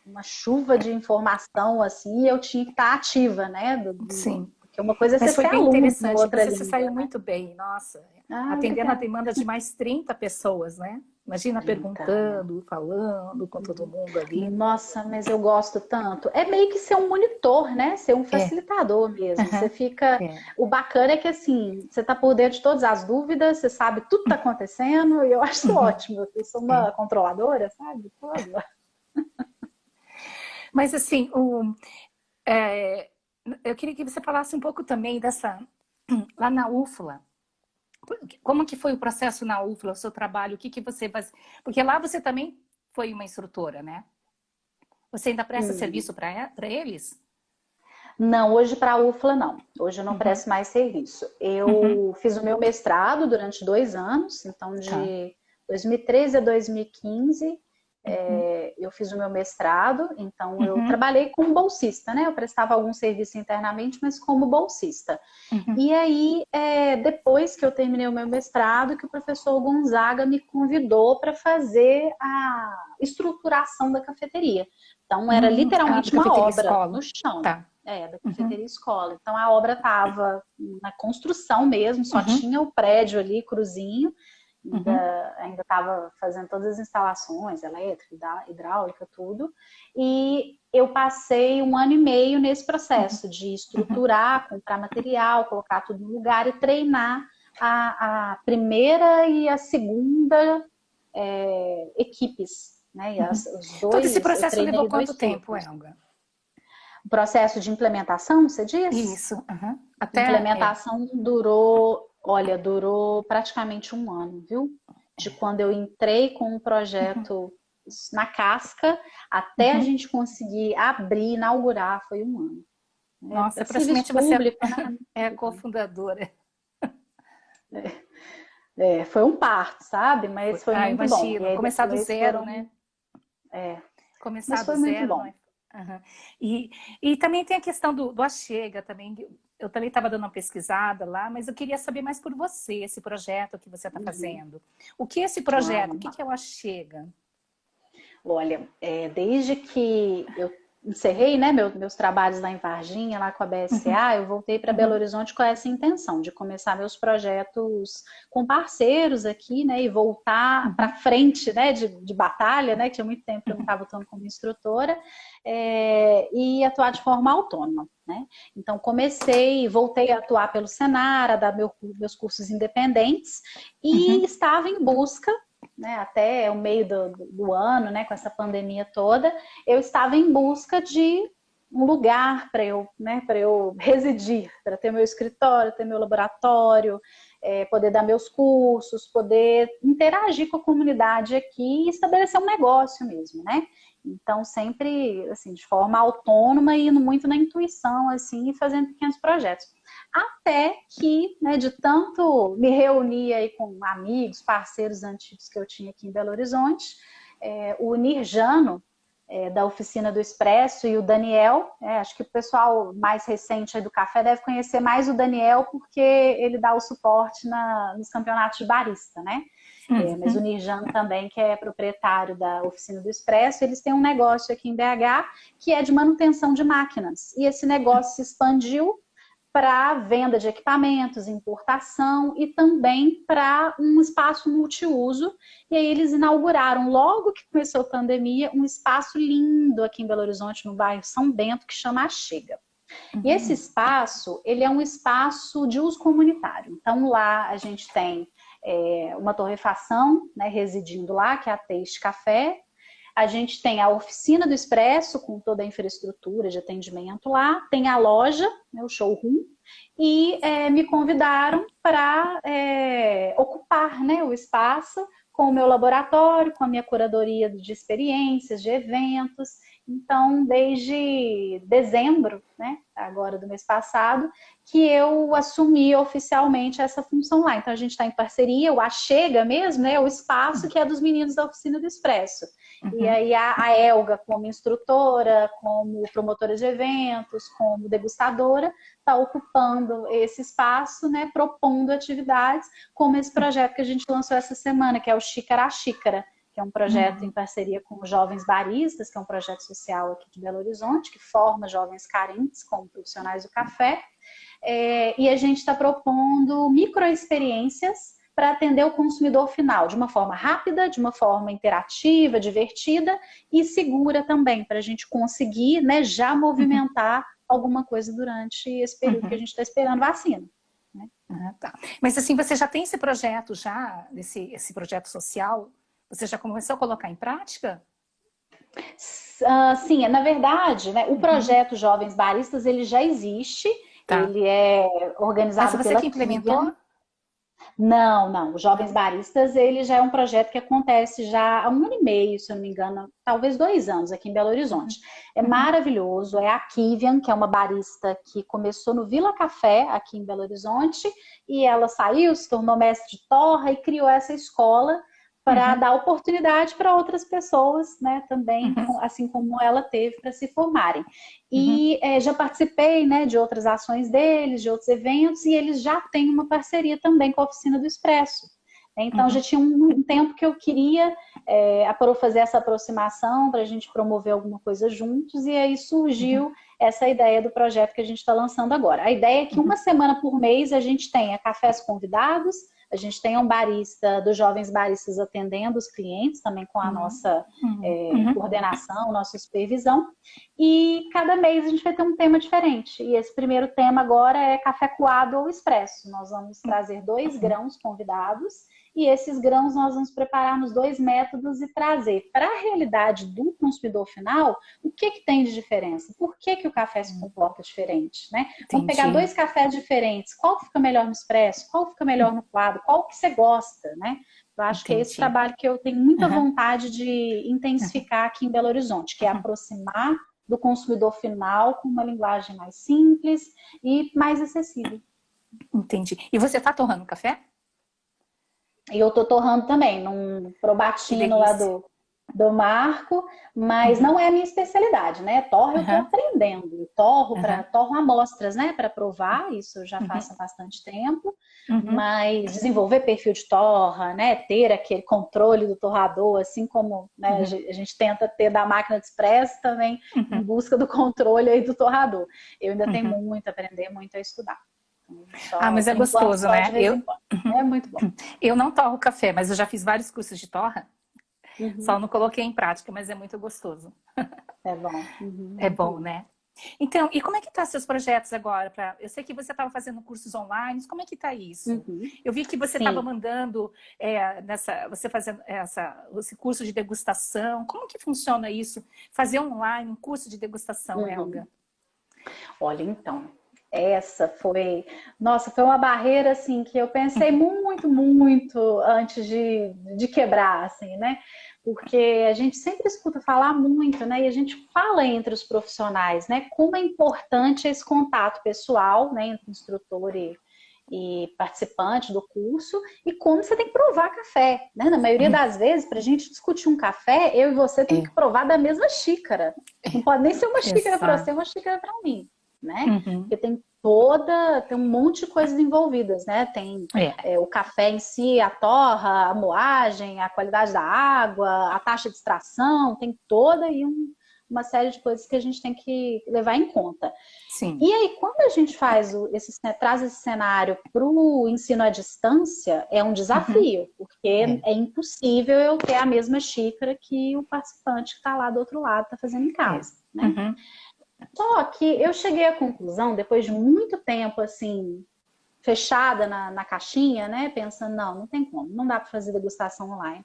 Speaker 2: uma chuva de informação, assim, e eu tinha que estar ativa, né?
Speaker 1: Sim.
Speaker 2: Porque uma coisa é
Speaker 1: Mas
Speaker 2: você
Speaker 1: foi
Speaker 2: ser
Speaker 1: bem
Speaker 2: aluno,
Speaker 1: interessante,
Speaker 2: outra
Speaker 1: você se
Speaker 2: língua,
Speaker 1: saiu
Speaker 2: né?
Speaker 1: muito bem, nossa. Atendendo
Speaker 2: Obrigada.
Speaker 1: a demanda de mais 30 pessoas, né? Imagina perguntando, falando com todo mundo ali.
Speaker 2: Nossa, mas eu gosto tanto. É meio que ser um monitor, né? Ser um facilitador mesmo. Você fica... O bacana é que, assim, você tá por dentro de todas as dúvidas, você sabe tudo que tá acontecendo, e eu acho isso ótimo. Eu sou uma controladora, sabe? Tudo.
Speaker 1: Mas, assim, eu queria que você falasse um pouco também lá na UFLA. Como que foi o processo na UFLA, o seu trabalho, o que você faz? Porque lá você também foi uma instrutora, né? Você ainda presta serviço para eles?
Speaker 2: Não, hoje para a UFLA não. Hoje eu não presto mais serviço. Eu fiz o meu mestrado durante 2 anos, então de 2013 a 2015 eu fiz o meu mestrado, então eu trabalhei como bolsista, né? Eu prestava algum serviço internamente, mas como bolsista. E aí, depois que eu terminei o meu mestrado, que o professor Gonzaga me convidou para fazer a estruturação da cafeteria. Então, era literalmente uma obra
Speaker 1: escola.
Speaker 2: no chão.
Speaker 1: Tá.
Speaker 2: Da cafeteria escola. Então, a obra estava na construção mesmo, só tinha o prédio ali, cruzinho. Ainda estava fazendo todas as instalações, elétrica, hidráulica, tudo. E eu passei 1 ano e meio nesse processo de estruturar, comprar material, colocar tudo no lugar e treinar a primeira e a segunda equipes. Né? E os dois,
Speaker 1: todo esse processo levou quanto tempo, Elga?
Speaker 2: O processo de implementação, você diz?
Speaker 1: Isso.
Speaker 2: A implementação durou praticamente 1 ano, viu? De quando eu entrei com o projeto na casca, até a gente conseguir abrir, inaugurar, foi 1 ano.
Speaker 1: Nossa, praticamente você é a cofundadora.
Speaker 2: Foi um parto, sabe? Mas foi muito
Speaker 1: imagino.
Speaker 2: bom.
Speaker 1: Começar do zero, né? Começar do zero,
Speaker 2: bom.
Speaker 1: Não é? E também tem a questão do Achega também. Eu também estava dando uma pesquisada lá, mas eu queria saber mais por você, esse projeto que você está fazendo. O que é esse projeto? O que é o Achega?
Speaker 2: Olha, desde que eu encerrei, né, meus trabalhos lá em Varginha, lá com a BSA, eu voltei para Belo Horizonte com essa intenção de começar meus projetos com parceiros aqui, né, e voltar para frente, né, de batalha, né, que tinha muito tempo que eu não estava atuando como instrutora, e atuar de forma autônoma, né. Então voltei a atuar pelo Senar, a dar meus cursos independentes e estava em busca, né, até o meio do ano, né, com essa pandemia toda, eu estava em busca de um lugar para eu residir, para ter meu escritório, ter meu laboratório, poder dar meus cursos, poder interagir com a comunidade aqui e estabelecer um negócio mesmo, né? Então, sempre, assim, de forma autônoma e indo muito na intuição, assim, e fazendo pequenos projetos. Até que, né, de tanto me reunir aí com amigos, parceiros antigos que eu tinha aqui em Belo Horizonte, o Nirjano, da Oficina do Expresso, e o Daniel, acho que o pessoal mais recente aí do café deve conhecer mais o Daniel, porque ele dá o suporte nos campeonatos de barista, né? Mas o Nirjano também, que é proprietário da Oficina do Expresso, eles têm um negócio aqui em BH que é de manutenção de máquinas. E esse negócio se expandiu para venda de equipamentos, importação e também para um espaço multiuso. E aí eles inauguraram, logo que começou a pandemia, um espaço lindo aqui em Belo Horizonte, no bairro São Bento, que chama Achega. E esse espaço, ele é um espaço de uso comunitário. Então lá a gente tem uma torrefação, né, residindo lá, que é a Taste Café. A gente tem a Oficina do Expresso, com toda a infraestrutura de atendimento lá. Tem a loja, né, o showroom. E me convidaram para ocupar, né, o espaço com o meu laboratório, com a minha curadoria de experiências, de eventos. Então, desde dezembro, né, agora do mês passado, que eu assumi oficialmente essa função lá. Então, a gente está em parceria, o Achega mesmo, né, o espaço que é dos meninos da Oficina do Expresso. E aí a Elga, como instrutora, como promotora de eventos, como degustadora, está ocupando esse espaço, né, propondo atividades, como esse projeto que a gente lançou essa semana, que é o Xícara a Xícara, que é um projeto em parceria com os Jovens Baristas, que é um projeto social aqui de Belo Horizonte, que forma jovens carentes como profissionais do café. E a gente está propondo microexperiências para atender o consumidor final, de uma forma rápida, de uma forma interativa, divertida e segura também, para a gente conseguir, né, já movimentar alguma coisa durante esse período que a gente está esperando vacina. Né?
Speaker 1: Tá. Mas assim, você já tem esse projeto, esse projeto social? Você já começou a colocar em prática?
Speaker 2: Sim, na verdade, né, o projeto Jovens Baristas, ele já existe, ele é organizado
Speaker 1: Mas você
Speaker 2: pela
Speaker 1: que implementou?
Speaker 2: Não, não. Os Jovens Baristas, ele já é um projeto que acontece já há 1 ano e meio, se eu não me engano, talvez 2 anos aqui em Belo Horizonte. É
Speaker 1: Uhum.
Speaker 2: maravilhoso. É a Kivian, que é uma barista que começou no Vila Café, aqui em Belo Horizonte, e ela saiu, se tornou mestre de torra e criou essa escola para
Speaker 1: Uhum.
Speaker 2: dar oportunidade para outras pessoas, né, também,
Speaker 1: Uhum.
Speaker 2: assim como ela teve, para se formarem.
Speaker 1: Uhum.
Speaker 2: E já participei, né, de outras ações deles, de outros eventos, e eles já têm uma parceria também com a Oficina do Expresso. Então, já
Speaker 1: Uhum.
Speaker 2: tinha um tempo que eu queria fazer essa aproximação para a gente promover alguma coisa juntos, e aí
Speaker 1: Uhum.
Speaker 2: surgiu essa ideia do projeto que a gente está lançando agora. A ideia é que
Speaker 1: Uhum.
Speaker 2: uma semana por mês a gente tenha cafés convidados, a gente tenha um barista, dos jovens baristas atendendo os clientes, também com a
Speaker 1: Uhum.
Speaker 2: nossa
Speaker 1: Uhum.
Speaker 2: coordenação, nossa supervisão, e cada mês a gente vai ter um tema diferente. E esse primeiro tema agora é café coado ou expresso. Nós vamos trazer 2 grãos convidados, e esses grãos nós vamos preparar nos 2 métodos e trazer para a realidade do consumidor final o que tem de diferença, por que o café se comporta diferente, né? Vamos pegar
Speaker 1: Entendi.
Speaker 2: 2 cafés diferentes, qual fica melhor no expresso, qual fica melhor no coado, qual que você gosta, né? Eu acho que é esse
Speaker 1: Entendi.
Speaker 2: trabalho que eu tenho muita
Speaker 1: Uhum.
Speaker 2: vontade de intensificar aqui em Belo Horizonte, que é
Speaker 1: Uhum.
Speaker 2: aproximar do consumidor final com uma linguagem mais simples e mais acessível.
Speaker 1: Entendi. E você está torrando café?
Speaker 2: E eu tô torrando também,
Speaker 1: Que
Speaker 2: probatino lá
Speaker 1: delícia.
Speaker 2: do Marco, mas
Speaker 1: Uhum.
Speaker 2: não é a minha especialidade, né? Torro eu tô
Speaker 1: Uhum.
Speaker 2: aprendendo,
Speaker 1: Uhum.
Speaker 2: torro amostras, né, para provar, isso eu já
Speaker 1: Uhum.
Speaker 2: faço há bastante tempo,
Speaker 1: Uhum.
Speaker 2: mas desenvolver perfil de torra, né, ter aquele controle do torrador, assim como, né, a
Speaker 1: Uhum.
Speaker 2: gente tenta ter da máquina de expresso também, em
Speaker 1: Uhum.
Speaker 2: busca do controle aí do torrador. Eu ainda tenho
Speaker 1: Uhum.
Speaker 2: muito a aprender, muito a estudar. Então,
Speaker 1: Ah,
Speaker 2: só,
Speaker 1: mas é
Speaker 2: por enquanto,
Speaker 1: gostoso,
Speaker 2: só de
Speaker 1: né?
Speaker 2: vez em quando. É muito bom.
Speaker 1: Eu não torro café, mas eu já fiz vários cursos de torra. Só
Speaker 2: Uhum.
Speaker 1: não coloquei em prática, mas é muito gostoso.
Speaker 2: É bom. Uhum,
Speaker 1: É
Speaker 2: muito
Speaker 1: bom,
Speaker 2: bom.
Speaker 1: né? Então, e como é que tá seus projetos agora? Eu sei que você estava fazendo cursos online, como é que tá isso?
Speaker 2: Uhum.
Speaker 1: Eu vi que você estava
Speaker 2: Sim.
Speaker 1: mandando você fazendo esse curso de degustação. Como que funciona isso? Fazer online um curso de degustação,
Speaker 2: Uhum.
Speaker 1: Helga?
Speaker 2: Olha, então, essa foi, nossa, foi uma barreira assim que eu pensei muito, muito antes de quebrar, assim, né? Porque a gente sempre escuta falar muito, né? E a gente fala entre os profissionais, né? Como é importante esse contato pessoal, né? Entre instrutor e participante do curso, e como você tem que provar café, né? Na maioria das vezes, para a gente discutir um café, eu e você temos
Speaker 1: É,
Speaker 2: que provar da mesma xícara. Não pode nem ser uma xícara para você,
Speaker 1: exato.
Speaker 2: uma xícara para mim, né?
Speaker 1: Uhum.
Speaker 2: Porque tem um monte de coisas envolvidas, né? Tem
Speaker 1: É,
Speaker 2: o café em si, a torra, a moagem, a qualidade da água, a taxa de extração, tem toda aí uma série de coisas que a gente tem que levar em conta.
Speaker 1: sim.
Speaker 2: E aí, quando a gente traz esse cenário para o ensino à distância, é um
Speaker 1: Uhum.
Speaker 2: desafio, porque
Speaker 1: É.
Speaker 2: é impossível eu ter a mesma xícara que o participante que está lá do outro lado está fazendo em
Speaker 1: É.
Speaker 2: casa, né?
Speaker 1: Uhum.
Speaker 2: Só que eu cheguei à conclusão, depois de muito tempo assim, fechada na caixinha, né? Pensando, não tem como, não dá para fazer degustação online.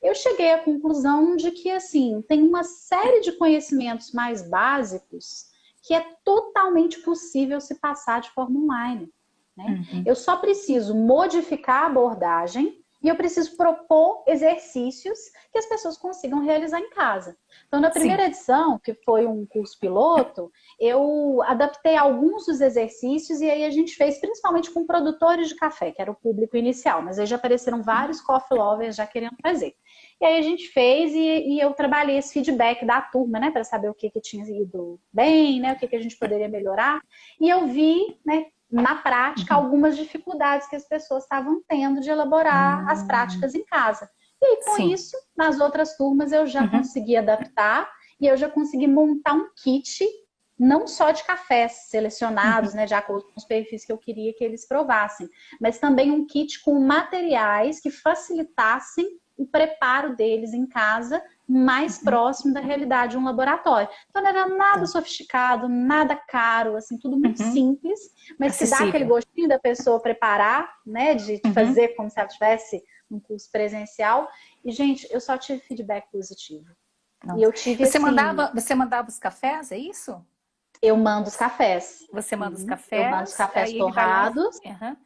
Speaker 2: Eu cheguei à conclusão de que, assim, tem uma série de conhecimentos mais básicos que é totalmente possível se passar de forma online, né?
Speaker 1: Uhum.
Speaker 2: Eu só preciso modificar a abordagem e eu preciso propor exercícios que as pessoas consigam realizar em casa. Então, na
Speaker 1: Sim.
Speaker 2: primeira edição, que foi um curso piloto, eu adaptei alguns dos exercícios e aí a gente fez principalmente com produtores de café, que era o público inicial, mas aí já apareceram vários coffee lovers já querendo fazer. E aí a gente fez e eu trabalhei esse feedback da turma, né, para saber o que tinha ido bem, né, o que a gente poderia melhorar. E eu vi, né, na prática,
Speaker 1: Uhum.
Speaker 2: algumas dificuldades que as pessoas estavam tendo de elaborar as práticas em casa. E aí, com
Speaker 1: Sim.
Speaker 2: isso, nas outras turmas eu já
Speaker 1: Uhum.
Speaker 2: consegui adaptar e eu já consegui montar um kit não só de cafés selecionados,
Speaker 1: Uhum.
Speaker 2: né, de acordo com os perfis que eu queria que eles provassem, mas também um kit com materiais que facilitassem o preparo deles em casa, mais
Speaker 1: Uhum.
Speaker 2: próximo da realidade de um laboratório. Então não era nada
Speaker 1: Tá.
Speaker 2: sofisticado, nada caro, assim, tudo muito
Speaker 1: Uhum.
Speaker 2: simples, mas que dá aquele
Speaker 1: Acessível.
Speaker 2: gostinho da pessoa preparar, né, de
Speaker 1: Uhum.
Speaker 2: fazer como se ela tivesse um curso presencial. E, gente, eu só tive feedback positivo. E
Speaker 1: Nossa.
Speaker 2: eu tive, assim,
Speaker 1: Você mandava os cafés, é isso?
Speaker 2: eu mando os cafés.
Speaker 1: Você manda os
Speaker 2: Uhum. Eu mando os
Speaker 1: cafés,
Speaker 2: cafés
Speaker 1: aí ele vai lá
Speaker 2: torrados.
Speaker 1: uhum,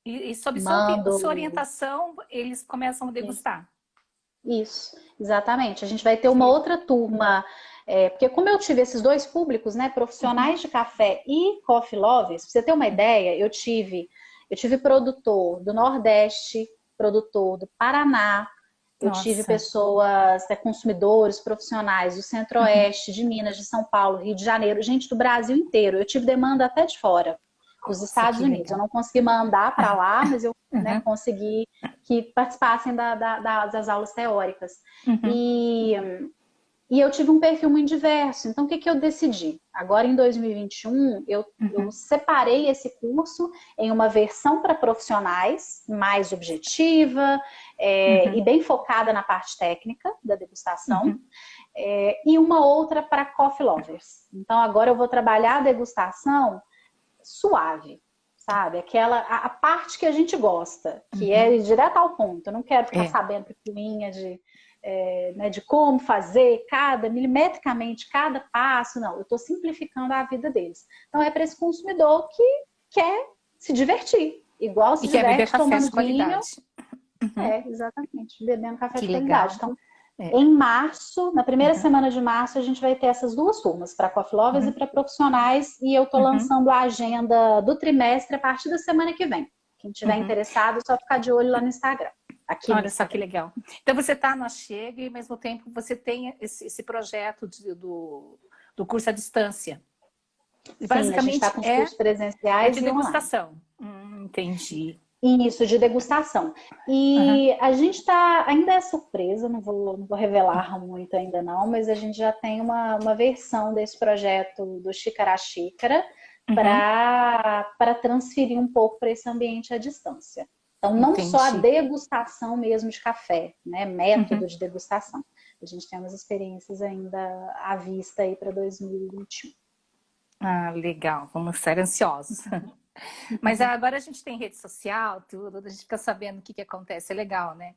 Speaker 1: E sob
Speaker 2: Mando.
Speaker 1: sua orientação, eles começam a degustar.
Speaker 2: Isso, exatamente. A gente vai ter uma outra turma, porque como eu tive esses dois públicos, né, profissionais de café e coffee lovers, pra você ter uma ideia, eu tive produtor do Nordeste, produtor do Paraná, eu tive
Speaker 1: Nossa.
Speaker 2: pessoas, consumidores profissionais do Centro-Oeste, de Minas, de São Paulo, Rio de Janeiro, gente do Brasil inteiro. Eu tive demanda até de fora, dos
Speaker 1: Nossa,
Speaker 2: Estados
Speaker 1: que
Speaker 2: Unidos.
Speaker 1: legal.
Speaker 2: Eu não consegui mandar para lá, mas eu
Speaker 1: Uhum,
Speaker 2: consegui que participassem das aulas teóricas.
Speaker 1: uhum,
Speaker 2: E eu tive um perfil muito diverso. Então, o que eu decidi? Agora, em 2021, eu
Speaker 1: uhum,
Speaker 2: separei esse curso em uma versão para profissionais, mais objetiva,
Speaker 1: uhum,
Speaker 2: e bem focada na parte técnica da degustação,
Speaker 1: uhum.
Speaker 2: e uma outra para coffee lovers. Então, agora eu vou trabalhar a degustação suave, sabe? A parte que a gente gosta, que é
Speaker 1: Uhum.
Speaker 2: ir direto ao ponto. Eu não quero ficar
Speaker 1: É.
Speaker 2: sabendo picuinha de como fazer milimetricamente cada passo, não. Eu estou simplificando a vida deles. Então é para esse consumidor que quer se divertir, igual
Speaker 1: E
Speaker 2: se
Speaker 1: quer beber
Speaker 2: diverte
Speaker 1: café de
Speaker 2: tomando vinho,
Speaker 1: qualidade. Uhum.
Speaker 2: exatamente, bebendo café
Speaker 1: Que
Speaker 2: de qualidade.
Speaker 1: legal.
Speaker 2: Então,
Speaker 1: É.
Speaker 2: em março, na primeira
Speaker 1: Uhum,
Speaker 2: semana de março, a gente vai ter essas duas turmas, para coffee lovers e
Speaker 1: uhum,
Speaker 2: para profissionais, e eu estou
Speaker 1: uhum,
Speaker 2: lançando a agenda do trimestre a partir da semana que vem. Quem tiver
Speaker 1: uhum.
Speaker 2: interessado, é só ficar de olho lá no Instagram, aqui no
Speaker 1: Olha só que
Speaker 2: Instagram.
Speaker 1: legal. Então você está no Chega e ao mesmo tempo você tem esse projeto do curso à distância. E
Speaker 2: Sim, a gente está
Speaker 1: basicamente
Speaker 2: com os cursos
Speaker 1: é
Speaker 2: presenciais
Speaker 1: de
Speaker 2: e online.
Speaker 1: degustação. Entendi.
Speaker 2: Isso, de degustação.
Speaker 1: Uhum,
Speaker 2: E a gente está, ainda é surpresa, não vou revelar muito ainda não, mas a gente já tem uma versão desse projeto do Xícara a Xícara
Speaker 1: uhum,
Speaker 2: para transferir um pouco para esse ambiente à distância. Então, não só a
Speaker 1: entendi.
Speaker 2: degustação mesmo de café, né? Método
Speaker 1: Uhum.
Speaker 2: de degustação. A gente tem umas experiências ainda à vista aí para 2021.
Speaker 1: Ah, legal. Vamos estar ansiosos. Mas agora a gente tem rede social, tudo, a gente fica sabendo o que acontece. É legal, né?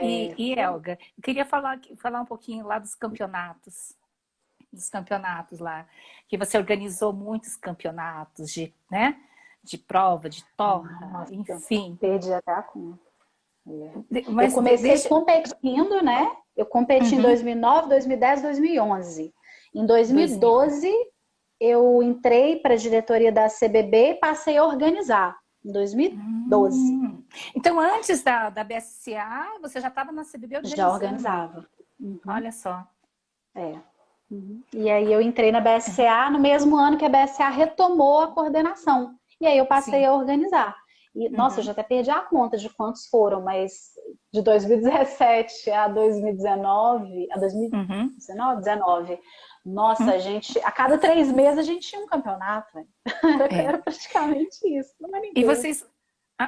Speaker 1: E Elga, eu queria falar um pouquinho lá dos campeonatos lá, que você organizou muitos campeonatos né? De prova, de torra,
Speaker 2: Nossa,
Speaker 1: enfim.
Speaker 2: perdi até a conta. Eu
Speaker 1: Mas
Speaker 2: comecei
Speaker 1: desde
Speaker 2: competindo, né? Eu competi em
Speaker 1: uhum,
Speaker 2: 2009, 2010, 2011. Em
Speaker 1: 2000.
Speaker 2: 2012, eu entrei para a diretoria da CBB e passei a organizar. Em 2012,
Speaker 1: Então, antes da BSCA, você já estava na CBB
Speaker 2: já
Speaker 1: organizando.
Speaker 2: organizava. Uhum,
Speaker 1: Olha só.
Speaker 2: é. Uhum. E aí eu entrei na BSCA no mesmo ano que a BSCA retomou a coordenação. E aí eu passei
Speaker 1: Sim.
Speaker 2: a organizar. E, nossa, eu
Speaker 1: Uhum,
Speaker 2: já até perdi a conta de quantos foram, mas de 2017 a 2019, a
Speaker 1: uhum,
Speaker 2: 2019, 19, nossa,
Speaker 1: uhum.
Speaker 2: a gente, a cada 3 meses a gente tinha um campeonato.
Speaker 1: É.
Speaker 2: Era praticamente isso, no ano
Speaker 1: E
Speaker 2: inteiro.
Speaker 1: vocês,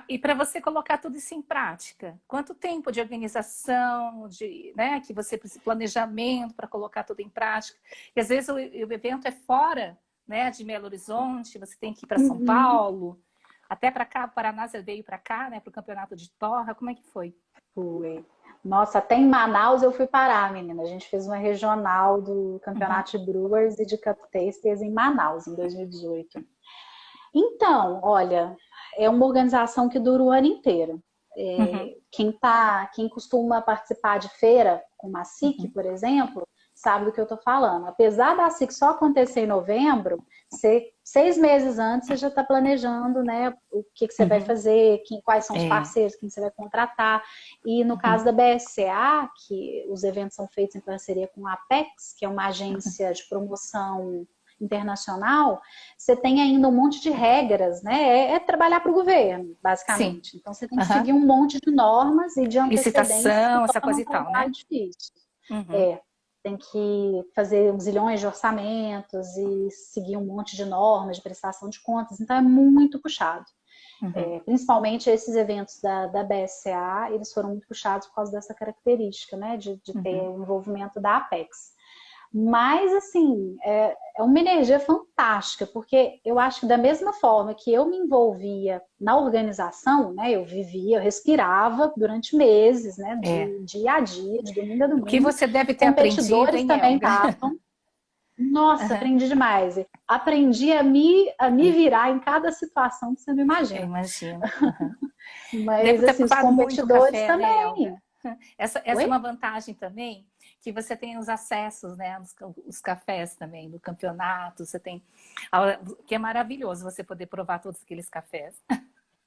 Speaker 1: e para você colocar tudo isso em prática, quanto tempo de organização, né, que você precisa planejamento para colocar tudo em prática? E às vezes o evento é fora, né, de Belo Horizonte, você tem que ir para São
Speaker 2: Uhum.
Speaker 1: Paulo, até para cá, o Paraná você veio para cá, né, para o campeonato de torra. Como é que foi?
Speaker 2: Foi. Nossa, até em Manaus eu fui parar, menina. A gente fez uma regional do
Speaker 1: Uhum,
Speaker 2: Campeonato de Brewers e de Cup Tasters em Manaus, em 2018. Então, olha, é uma organização que dura o ano inteiro.
Speaker 1: uhum,
Speaker 2: Quem costuma participar de feira, como a SIC,
Speaker 1: uhum,
Speaker 2: por exemplo, sabe do que eu estou falando. Apesar da SIC só acontecer em novembro, 6 meses antes você já está planejando, né, o que você vai
Speaker 1: uhum.
Speaker 2: fazer, quais são os
Speaker 1: É.
Speaker 2: parceiros, quem você vai contratar. E no caso
Speaker 1: Uhum,
Speaker 2: da BSCA, que os eventos são feitos em parceria com a Apex, que é uma
Speaker 1: uhum.
Speaker 2: agência de promoção internacional, você tem ainda um monte de regras, né? É trabalhar para o governo,
Speaker 1: Sim.
Speaker 2: basicamente. Então você tem que
Speaker 1: Uhum.
Speaker 2: seguir um monte de normas e de antecedências que
Speaker 1: Licitação, essa
Speaker 2: tornam
Speaker 1: coisa
Speaker 2: um
Speaker 1: e tal, né?
Speaker 2: trabalho difícil.
Speaker 1: Uhum,
Speaker 2: É, tem que fazer zilhões de orçamentos e seguir um monte de normas de prestação de contas, então é muito puxado.
Speaker 1: uhum,
Speaker 2: Principalmente esses eventos da BSCA, eles foram muito puxados por causa dessa característica, né, de ter
Speaker 1: uhum.
Speaker 2: o envolvimento da Apex. Mas, assim, é uma energia fantástica, porque eu acho que da mesma forma que eu me envolvia na organização, né, eu vivia, eu respirava durante meses, né,
Speaker 1: É.
Speaker 2: de dia a dia, de domingo a
Speaker 1: O que
Speaker 2: domingo,
Speaker 1: você deve ter aprendido,
Speaker 2: competidores
Speaker 1: hein,
Speaker 2: também
Speaker 1: Elga?
Speaker 2: estavam. Nossa, aprendi demais. Aprendi a me virar em cada situação que você me imagina.
Speaker 1: Eu imagino.
Speaker 2: Mas, assim, os competidores
Speaker 1: café,
Speaker 2: também.
Speaker 1: Né, essa é uma vantagem também, que você tem os acessos, né, os cafés também, no campeonato, você tem, que é maravilhoso você poder provar todos aqueles cafés.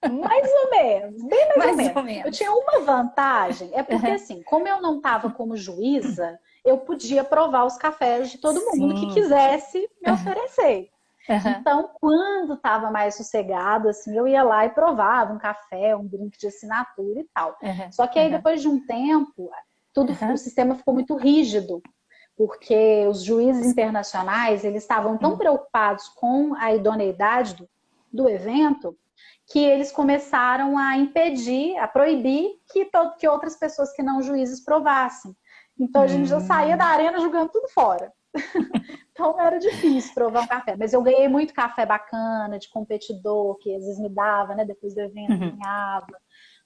Speaker 2: Mais ou menos, bem mais ou
Speaker 1: ou
Speaker 2: menos.
Speaker 1: menos.
Speaker 2: Eu tinha uma vantagem, é porque assim, como eu não estava como juíza, eu podia provar os cafés de todo mundo que quisesse me oferecer. Então, quando estava mais sossegado, assim, eu ia lá e provava um café, um drink de assinatura e tal. Só que aí, depois de um tempo, o sistema ficou muito rígido, porque os juízes internacionais, eles estavam tão preocupados com a idoneidade do evento, que eles começaram a impedir, a proibir que outras pessoas que não juízes provassem. Então, a gente já saía da arena jogando tudo fora. Então era difícil provar um café, mas eu ganhei muito café bacana de competidor, que às vezes me dava, né? Depois do evento ganhava.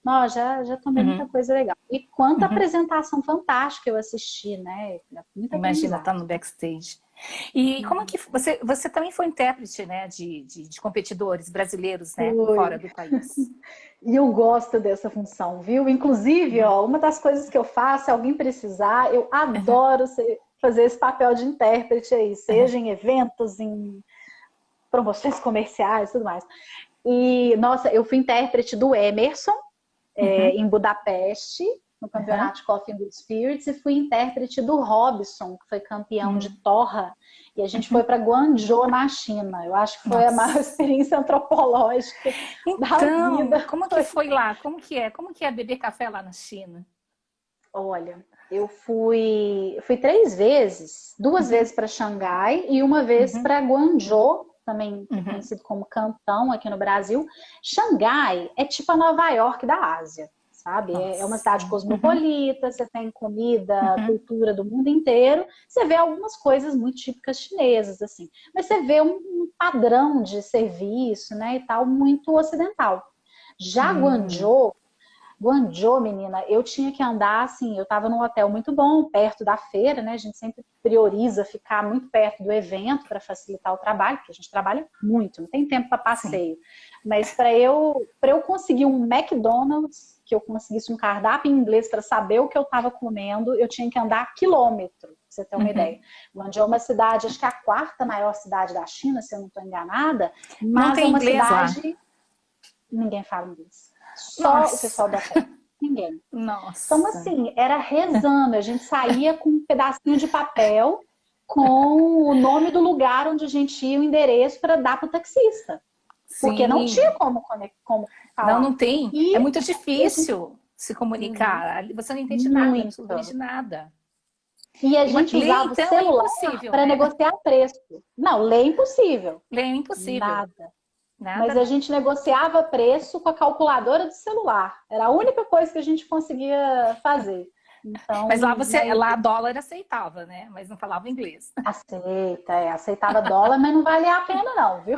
Speaker 2: Nossa, já tomei muita coisa legal. E quanta apresentação fantástica eu assisti, né?
Speaker 1: Imagina, tá no backstage. E como que você também foi intérprete, né, de competidores brasileiros, né, fora do país?
Speaker 2: E eu gosto dessa função, viu? Inclusive, ó, uma das coisas que eu faço, se alguém precisar, eu adoro fazer esse papel de intérprete aí, seja em eventos, em promoções comerciais, tudo mais. E, nossa, eu fui intérprete do Emerson, em Budapeste, no campeonato de Coffee and Good Spirits, e fui intérprete do Robson, que foi campeão de torra, e a gente foi para Guangzhou, na China. Eu acho que foi a maior experiência antropológica da vida.
Speaker 1: Como que foi lá? Como que é beber café lá na China?
Speaker 2: Olha, eu fui 3 vezes, 2 vezes para Xangai e uma vez para Guangzhou, também conhecido como Cantão aqui no Brasil. Xangai é tipo a Nova York da Ásia, sabe? É uma cidade cosmopolita, você tem comida, cultura do mundo inteiro, você vê algumas coisas muito típicas chinesas, assim, mas você vê um padrão de serviço, né, e tal, muito ocidental. Já Guangzhou, menina, eu tinha que andar assim, eu estava num hotel muito bom, perto da feira, né? A gente sempre prioriza ficar muito perto do evento para facilitar o trabalho, porque a gente trabalha muito, não tem tempo para passeio. Mas para eu conseguir um McDonald's, que eu conseguisse um cardápio em inglês para saber o que eu estava comendo, eu tinha que andar quilômetro, pra você ter uma ideia. Guangzhou é uma cidade, acho que é a 4ª maior cidade da China, se eu não estou enganada, mas é uma cidade... Ninguém fala inglês. Só o pessoal da terra. Ninguém.
Speaker 1: Nossa.
Speaker 2: Então, assim, era rezando. A gente saía com um pedacinho de papel com o nome do lugar onde a gente ia, o endereço, para dar para o taxista. Porque não tinha como falar.
Speaker 1: Não tem. É muito difícil se comunicar. Você não entende nada, absolutamente nada.
Speaker 2: E a gente usava o celular para negociar preço. Não, ler é impossível.
Speaker 1: Ler é impossível.
Speaker 2: Nada. Mas a gente negociava preço com a calculadora do celular. Era a única coisa que a gente conseguia fazer. Então,
Speaker 1: mas lá dólar aceitava, né? Mas não falava inglês.
Speaker 2: Aceitava dólar, mas não valia a pena não, viu?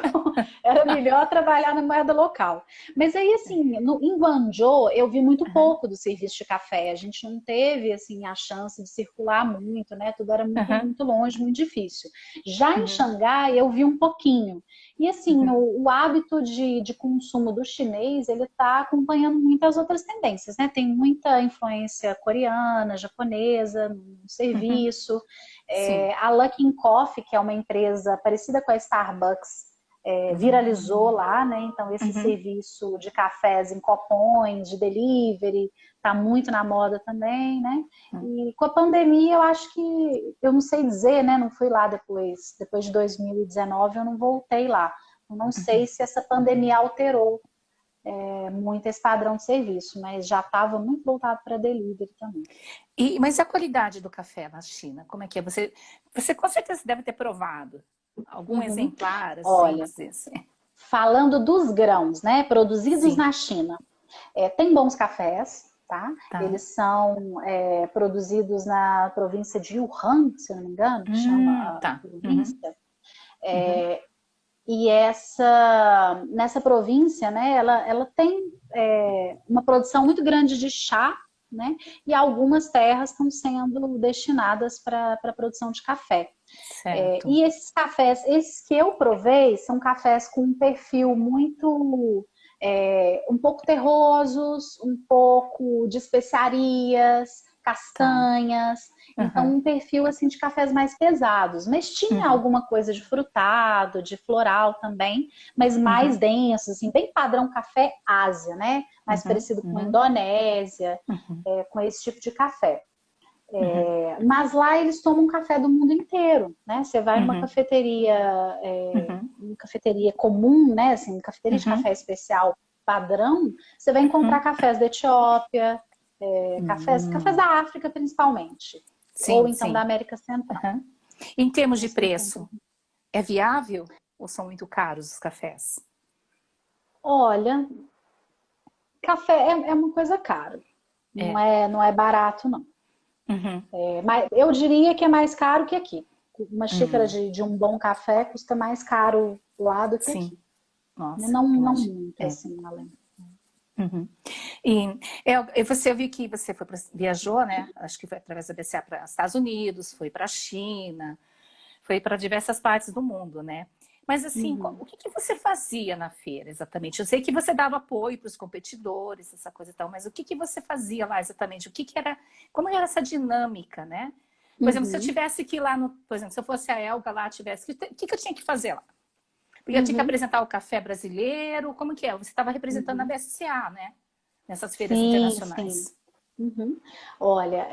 Speaker 2: Era melhor trabalhar na moeda local. Mas aí, assim, em Guangzhou, eu vi muito pouco do serviço de café. A gente não teve, assim, a chance de circular muito, né? Tudo era muito longe, muito difícil. Já em Xangai, eu vi um pouquinho. E, assim, o hábito de consumo do chinês, ele está acompanhando muitas outras tendências, né? Tem muita influência coreana, japonesa no serviço. A Luckin Coffee, que é uma empresa parecida com a Starbucks, viralizou lá, né? Então, esse serviço de cafés em copões, de delivery, está muito na moda também, né? E com a pandemia, eu acho que, eu não sei dizer, né? Não fui lá depois de 2019, eu não voltei lá. Eu não sei se essa pandemia alterou muito esse padrão de serviço, mas já estava muito voltado para delivery também.
Speaker 1: Mas a qualidade do café na China, como é que é? Você com certeza deve ter provado algum exemplar, assim,
Speaker 2: olha, falando dos grãos, né, produzidos na China, tem bons cafés, tá? Eles são produzidos na província de Wuhan, se eu não me engano, que chama a província. E nessa província, né, ela tem uma produção muito grande de chá, né? E algumas terras estão sendo destinadas para a produção de café.
Speaker 1: Certo.
Speaker 2: E esses cafés, esses que eu provei, são cafés com um perfil muito, um pouco terrosos, um pouco de especiarias, castanhas, então um perfil assim de cafés mais pesados, mas tinha alguma coisa de frutado, de floral também, mas mais densos, assim, bem padrão café Ásia, né? Mais parecido com Indonésia, com esse tipo de café. Mas lá eles tomam café do mundo inteiro, né? Você vai numa cafeteria comum, né? Assim, cafeteria de café especial padrão, você vai encontrar cafés da Etiópia, cafés da África principalmente, ou então da América Central.
Speaker 1: Em termos de preço, é viável ou são muito caros os cafés?
Speaker 2: Olha, café é uma coisa cara, não é barato não. Mas eu diria que é mais caro que aqui. Uma xícara de um bom café custa mais caro lá do que aqui.
Speaker 1: Nossa,
Speaker 2: não muito, assim, além.
Speaker 1: E você viu que você viajou, né? Acho que foi através da BCA para os Estados Unidos, foi para a China, foi para diversas partes do mundo, né? Mas assim, o que você fazia na feira exatamente? Eu sei que você dava apoio para os competidores, essa coisa e tal, mas o que você fazia lá exatamente? Como era essa dinâmica, né? Por exemplo, se eu tivesse que ir lá por exemplo, se eu fosse a Elga lá, tivesse, o que eu tinha que fazer lá? Porque eu tinha que apresentar o café brasileiro, como que é? Você estava representando a BSCA, né? Nessas feiras internacionais.
Speaker 2: Olha,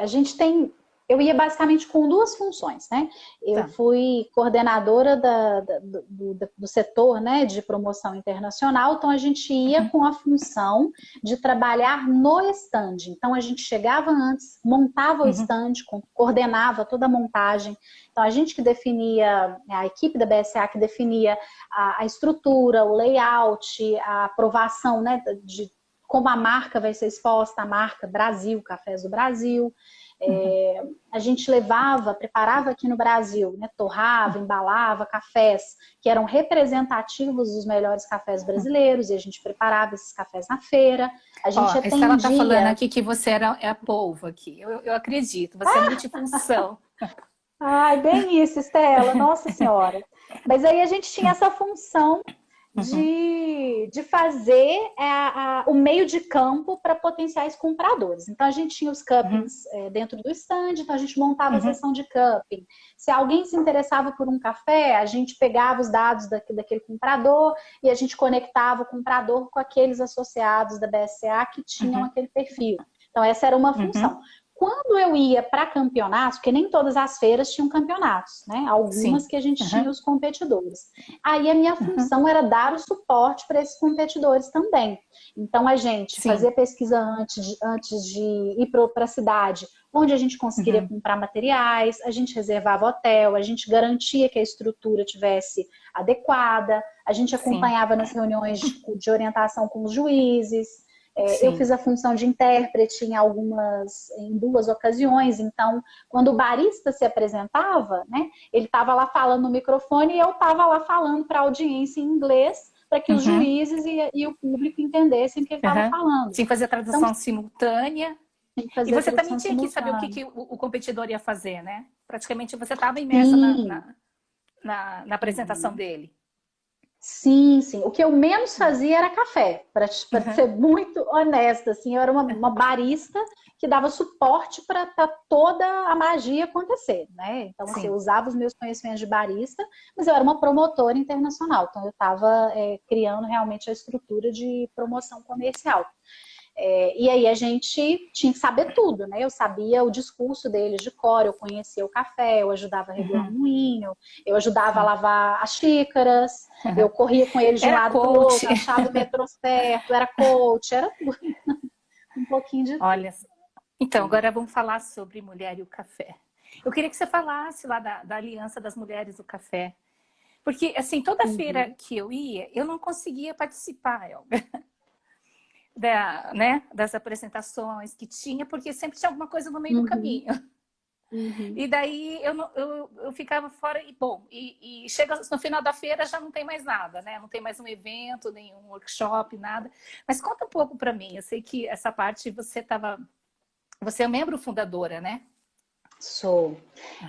Speaker 2: a gente tem... Eu ia basicamente com duas funções, né? Eu fui coordenadora do setor, né, de promoção internacional, então a gente ia com a função de trabalhar no stand. Então a gente chegava antes, montava o stand, coordenava toda a montagem. Então a gente que definia, a equipe da BSA que definia a estrutura, o layout, a aprovação, né, de como a marca vai ser exposta, a marca Brasil, Cafés do Brasil. A gente preparava aqui no Brasil, né, torrava, embalava cafés que eram representativos dos melhores cafés brasileiros e a gente preparava esses cafés na feira. A gente atendia...
Speaker 1: Ela está falando aqui que você é a polvo aqui. Eu acredito, você é multifunção.
Speaker 2: Ai, bem isso, Estela, nossa senhora. Mas aí a gente tinha essa função de fazer o meio de campo para potenciais compradores. Então, a gente tinha os cuppings dentro do stand, então a gente montava a sessão de cupping. Se alguém se interessava por um café, a gente pegava os dados daquele comprador e a gente conectava o comprador com aqueles associados da BSA que tinham aquele perfil. Então, essa era uma função. Quando eu ia para campeonatos, porque nem todas as feiras tinham campeonatos, né? Algumas que a gente tinha os competidores. Aí a minha função era dar o suporte para esses competidores também. Então a gente fazia pesquisa antes de ir para a cidade, onde a gente conseguiria comprar materiais, a gente reservava hotel, a gente garantia que a estrutura tivesse adequada, a gente acompanhava nas reuniões de orientação com os juízes. Eu fiz a função de intérprete em 2 ocasiões, então quando o barista se apresentava, né, ele estava lá falando no microfone e eu estava lá falando para a audiência em inglês, para que os juízes e o público entendessem o que ele estava falando.
Speaker 1: Sim, fazer a tradução simultânea. E você também tinha que saber o que o competidor ia fazer, né? Praticamente você estava imersa na apresentação dele.
Speaker 2: Sim. O que eu menos fazia era café, para ser muito honesta. Assim, eu era uma barista que dava suporte para toda a magia acontecer, né? Então, assim, eu usava os meus conhecimentos de barista, mas eu era uma promotora internacional. Então, eu estava criando realmente a estrutura de promoção comercial. E aí a gente tinha que saber tudo, né? Eu sabia o discurso deles de cor, eu conhecia o café, eu ajudava a regar o moinho, eu ajudava a lavar as xícaras, eu corria com eles de um lado para o outro, achava o metrô certo, era coach, era tudo. Um pouquinho de tudo.
Speaker 1: Olha, então agora vamos falar sobre mulher e o café. Eu queria que você falasse lá da Aliança das Mulheres do Café, porque assim, toda feira que eu ia, eu não conseguia participar, Elga. Das apresentações que tinha, porque sempre tinha alguma coisa no meio do caminho.
Speaker 2: Uhum.
Speaker 1: E daí eu ficava fora, e bom, e chega no final da feira já não tem mais nada, né? Não tem mais um evento, nenhum workshop, nada. Mas conta um pouco para mim, eu sei que essa parte você é membro fundadora, né?
Speaker 2: Sou.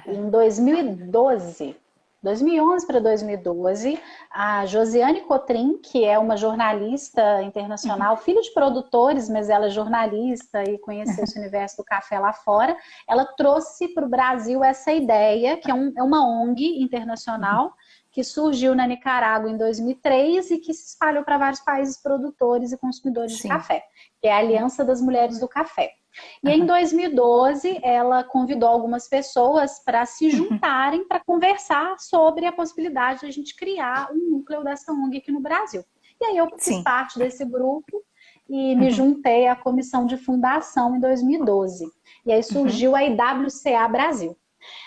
Speaker 2: Em 2012, 2011 para 2012, a Josiane Cotrim, que é uma jornalista internacional, filha de produtores, mas ela é jornalista e conheceu esse universo do café lá fora, ela trouxe para o Brasil essa ideia, que é uma ONG internacional, que surgiu na Nicarágua em 2003 e que se espalhou para vários países produtores e consumidores de
Speaker 1: Sim.
Speaker 2: café, que é a Aliança das Mulheres do Café. E em 2012, ela convidou algumas pessoas para se juntarem para conversar sobre a possibilidade de a gente criar um núcleo dessa ONG aqui no Brasil. E aí eu fiz parte desse grupo e me juntei à comissão de fundação em 2012. E aí surgiu a IWCA Brasil.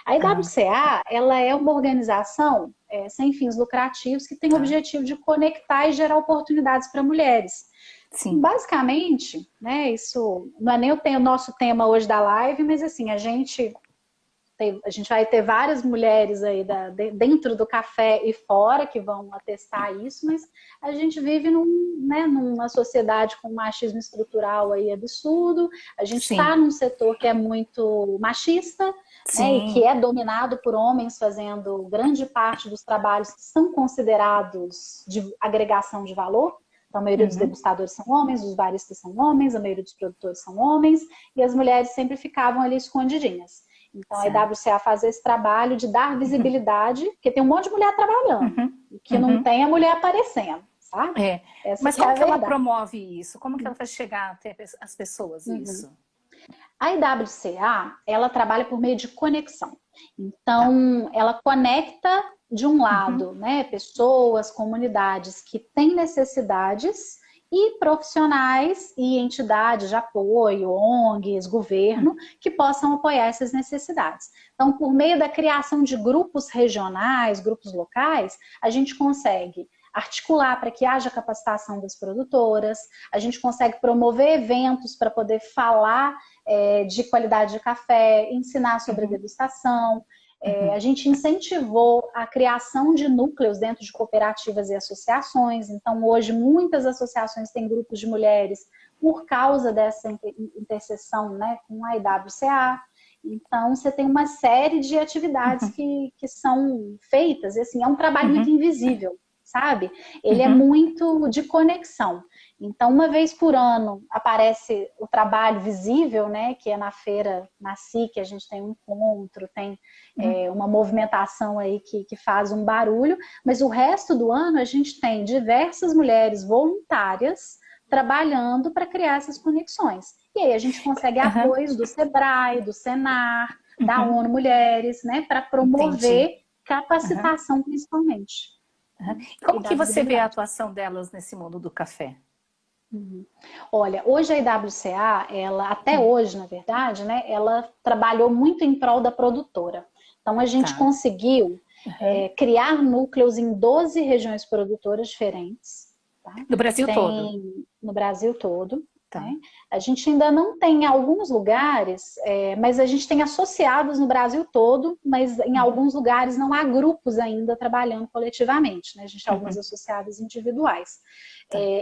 Speaker 2: A IWCA, ela é uma organização sem fins lucrativos que tem o objetivo de conectar e gerar oportunidades para mulheres. Sim. Basicamente, né, isso não é nem o nosso tema hoje da live, mas assim, a gente vai ter várias mulheres aí dentro do café e fora que vão atestar isso, mas a gente vive numa sociedade com machismo estrutural aí absurdo, a gente está num setor que é muito machista, né, e que é dominado por homens fazendo grande parte dos trabalhos que são considerados de agregação de valor. Então, a maioria dos degustadores são homens, os baristas são homens, a maioria dos produtores são homens, e as mulheres sempre ficavam ali escondidinhas. Então, a IWCA faz esse trabalho de dar visibilidade, porque tem um monte de mulher trabalhando, e que não tem a mulher aparecendo, sabe?
Speaker 1: Mas como que ela promove isso? Como que ela faz chegar até as pessoas isso?
Speaker 2: A IWCA, ela trabalha por meio de conexão. Então, ela conecta, de um lado, né, pessoas, comunidades que têm necessidades e profissionais e entidades de apoio, ONGs, governo, que possam apoiar essas necessidades. Então, por meio da criação de grupos regionais, grupos locais, a gente consegue articular para que haja capacitação das produtoras, a gente consegue promover eventos para poder falar de qualidade de café, ensinar sobre degustação. A gente incentivou a criação de núcleos dentro de cooperativas e associações. Então, hoje, muitas associações têm grupos de mulheres por causa dessa interseção, né, com a IWCA. Então, você tem uma série de atividades que são feitas. E, assim, é um trabalho muito invisível, sabe? Ele é muito de conexão. Então, uma vez por ano aparece o trabalho visível, né? Que é na feira, na SIC, a gente tem um encontro, tem uma movimentação aí que faz um barulho, mas o resto do ano a gente tem diversas mulheres voluntárias trabalhando para criar essas conexões. E aí a gente consegue apoios do SEBRAE, do SENAR, da ONU Mulheres, né? Para promover capacitação principalmente.
Speaker 1: Como que você vê a atuação delas nesse mundo do café?
Speaker 2: Olha, hoje a IWCA, ela, até hoje, na verdade, né, ela trabalhou muito em prol da produtora. Então, a gente conseguiu criar núcleos em 12 regiões produtoras diferentes. Tá?
Speaker 1: No Brasil todo?
Speaker 2: No Brasil todo. Tá. Né? A gente ainda não tem em alguns lugares, mas a gente tem associados no Brasil todo, mas em alguns lugares não há grupos ainda trabalhando coletivamente, né? A gente tem algumas associadas individuais.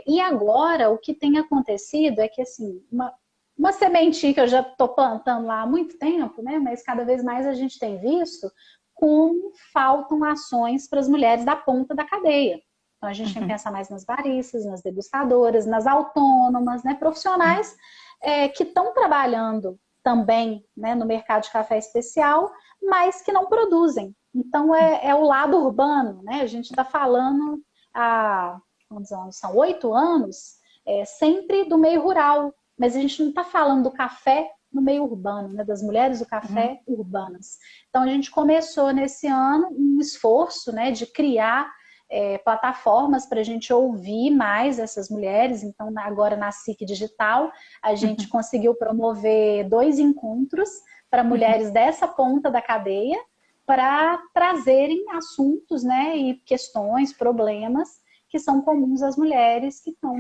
Speaker 2: E agora, o que tem acontecido é que, assim, uma sementinha que eu já estou plantando lá há muito tempo, né? Mas cada vez mais a gente tem visto como faltam ações para as mulheres da ponta da cadeia. Então, a gente tem que pensar mais nas baristas, nas degustadoras, nas autônomas, né, profissionais que estão trabalhando também, né, no mercado de café especial, mas que não produzem. Então, é o lado urbano, né? A gente está falando há, quantos anos? São 8 anos, sempre do meio rural, mas a gente não está falando do café no meio urbano, né, das mulheres do café urbanas. Então, a gente começou nesse ano um esforço, né, de criar plataformas para a gente ouvir mais essas mulheres. Então, agora na SIC Digital, a gente conseguiu promover 2 encontros para mulheres dessa ponta da cadeia, para trazerem assuntos, né, e questões, problemas que são comuns às mulheres que estão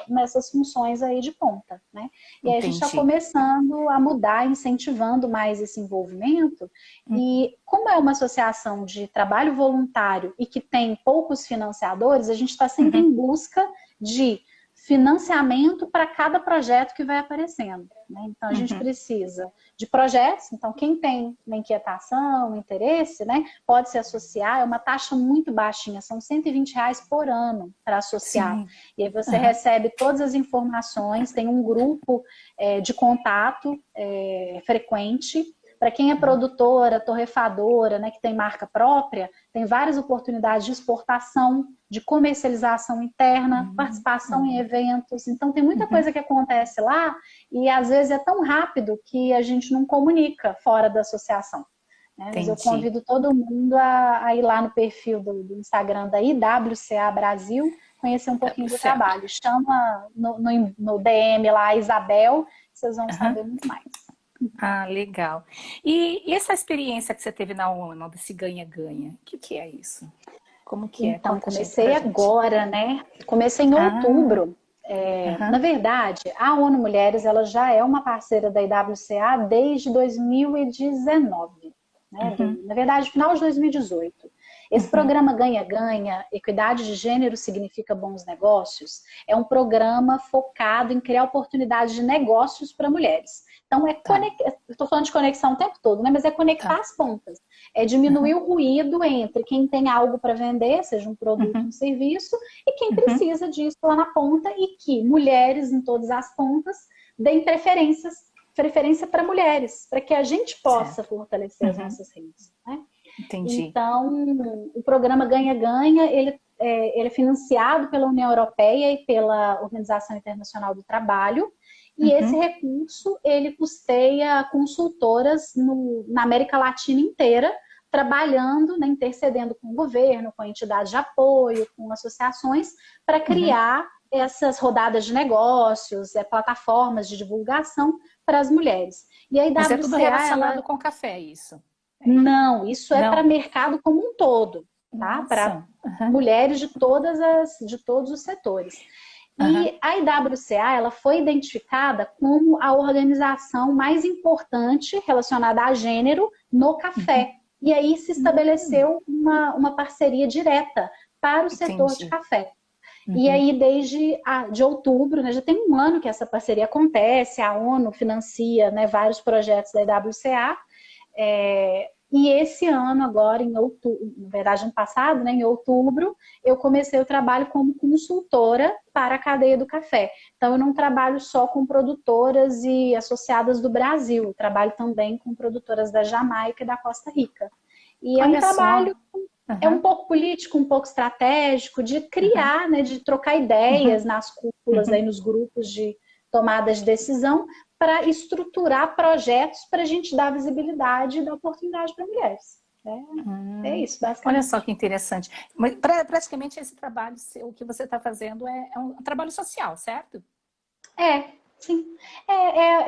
Speaker 2: nessas funções aí de ponta, né? E aí a gente está começando a mudar, incentivando mais esse envolvimento. E como é uma associação de trabalho voluntário e que tem poucos financiadores, a gente está sempre em busca de financiamento para cada projeto que vai aparecendo, né? Então a gente precisa de projetos, então quem tem uma inquietação, um interesse, né, pode se associar, é uma taxa muito baixinha, são R$ 120 por ano para associar. Sim. E aí você recebe todas as informações, tem um grupo de contato frequente. Para quem é produtora, torrefadora, né, que tem marca própria, tem várias oportunidades de exportação, de comercialização interna, participação em eventos. Então, tem muita coisa que acontece lá e, às vezes, é tão rápido que a gente não comunica fora da associação. Né? Mas eu convido todo mundo a ir lá no perfil do Instagram da IWCA Brasil, conhecer um pouquinho do trabalho. Chama no DM lá a Isabel, vocês vão saber muito mais.
Speaker 1: Ah, legal. E essa experiência que você teve na ONU, desse ganha-ganha, o que é isso? Como que é?
Speaker 2: Então, comecei agora, né? Comecei em outubro. Na verdade, a ONU Mulheres ela já é uma parceira da IWCA desde 2019. Né? Na verdade, final de 2018. Esse programa Ganha-Ganha, Equidade de Gênero Significa Bons Negócios, é um programa focado em criar oportunidades de negócios para mulheres. Então, estou falando de conexão o tempo todo, né? Mas é conectar as pontas. É diminuir o ruído entre quem tem algo para vender, seja um produto, um serviço, e quem precisa disso lá na ponta, e que mulheres em todas as pontas deem preferência para mulheres, para que a gente possa fortalecer as nossas redes. Né?
Speaker 1: Entendi.
Speaker 2: Então, o programa Ganha-Ganha, ele é financiado pela União Europeia e pela Organização Internacional do Trabalho, e esse recurso, ele custeia consultoras na América Latina inteira, trabalhando, né, intercedendo com o governo, com entidades de apoio, com associações, para criar essas rodadas de negócios, plataformas de divulgação para as mulheres. E a IWCA,
Speaker 1: mas é tudo relacionado com café, isso?
Speaker 2: Não, isso é para mercado como um todo, tá? Para mulheres de todos os setores. E a IWCA ela foi identificada como a organização mais importante relacionada a gênero no café. E aí se estabeleceu uma parceria direta para o setor de café. E aí, desde de outubro, né, já tem um ano que essa parceria acontece, a ONU financia, né, vários projetos da IWCA. E esse ano, agora, em outubro, na verdade, ano passado, né, em outubro, eu comecei o trabalho como consultora para a cadeia do café. Então, eu não trabalho só com produtoras e associadas do Brasil, eu trabalho também com produtoras da Jamaica e da Costa Rica. E é um trabalho, é um pouco político, um pouco estratégico, de criar, né, de trocar ideias nas cúpulas, aí, nos grupos de tomada de decisão, para estruturar projetos para a gente dar visibilidade e dar oportunidade para mulheres. É isso, basicamente.
Speaker 1: Olha só que interessante. Mas, praticamente esse trabalho, o que você está fazendo é um trabalho social, certo?
Speaker 2: Sim.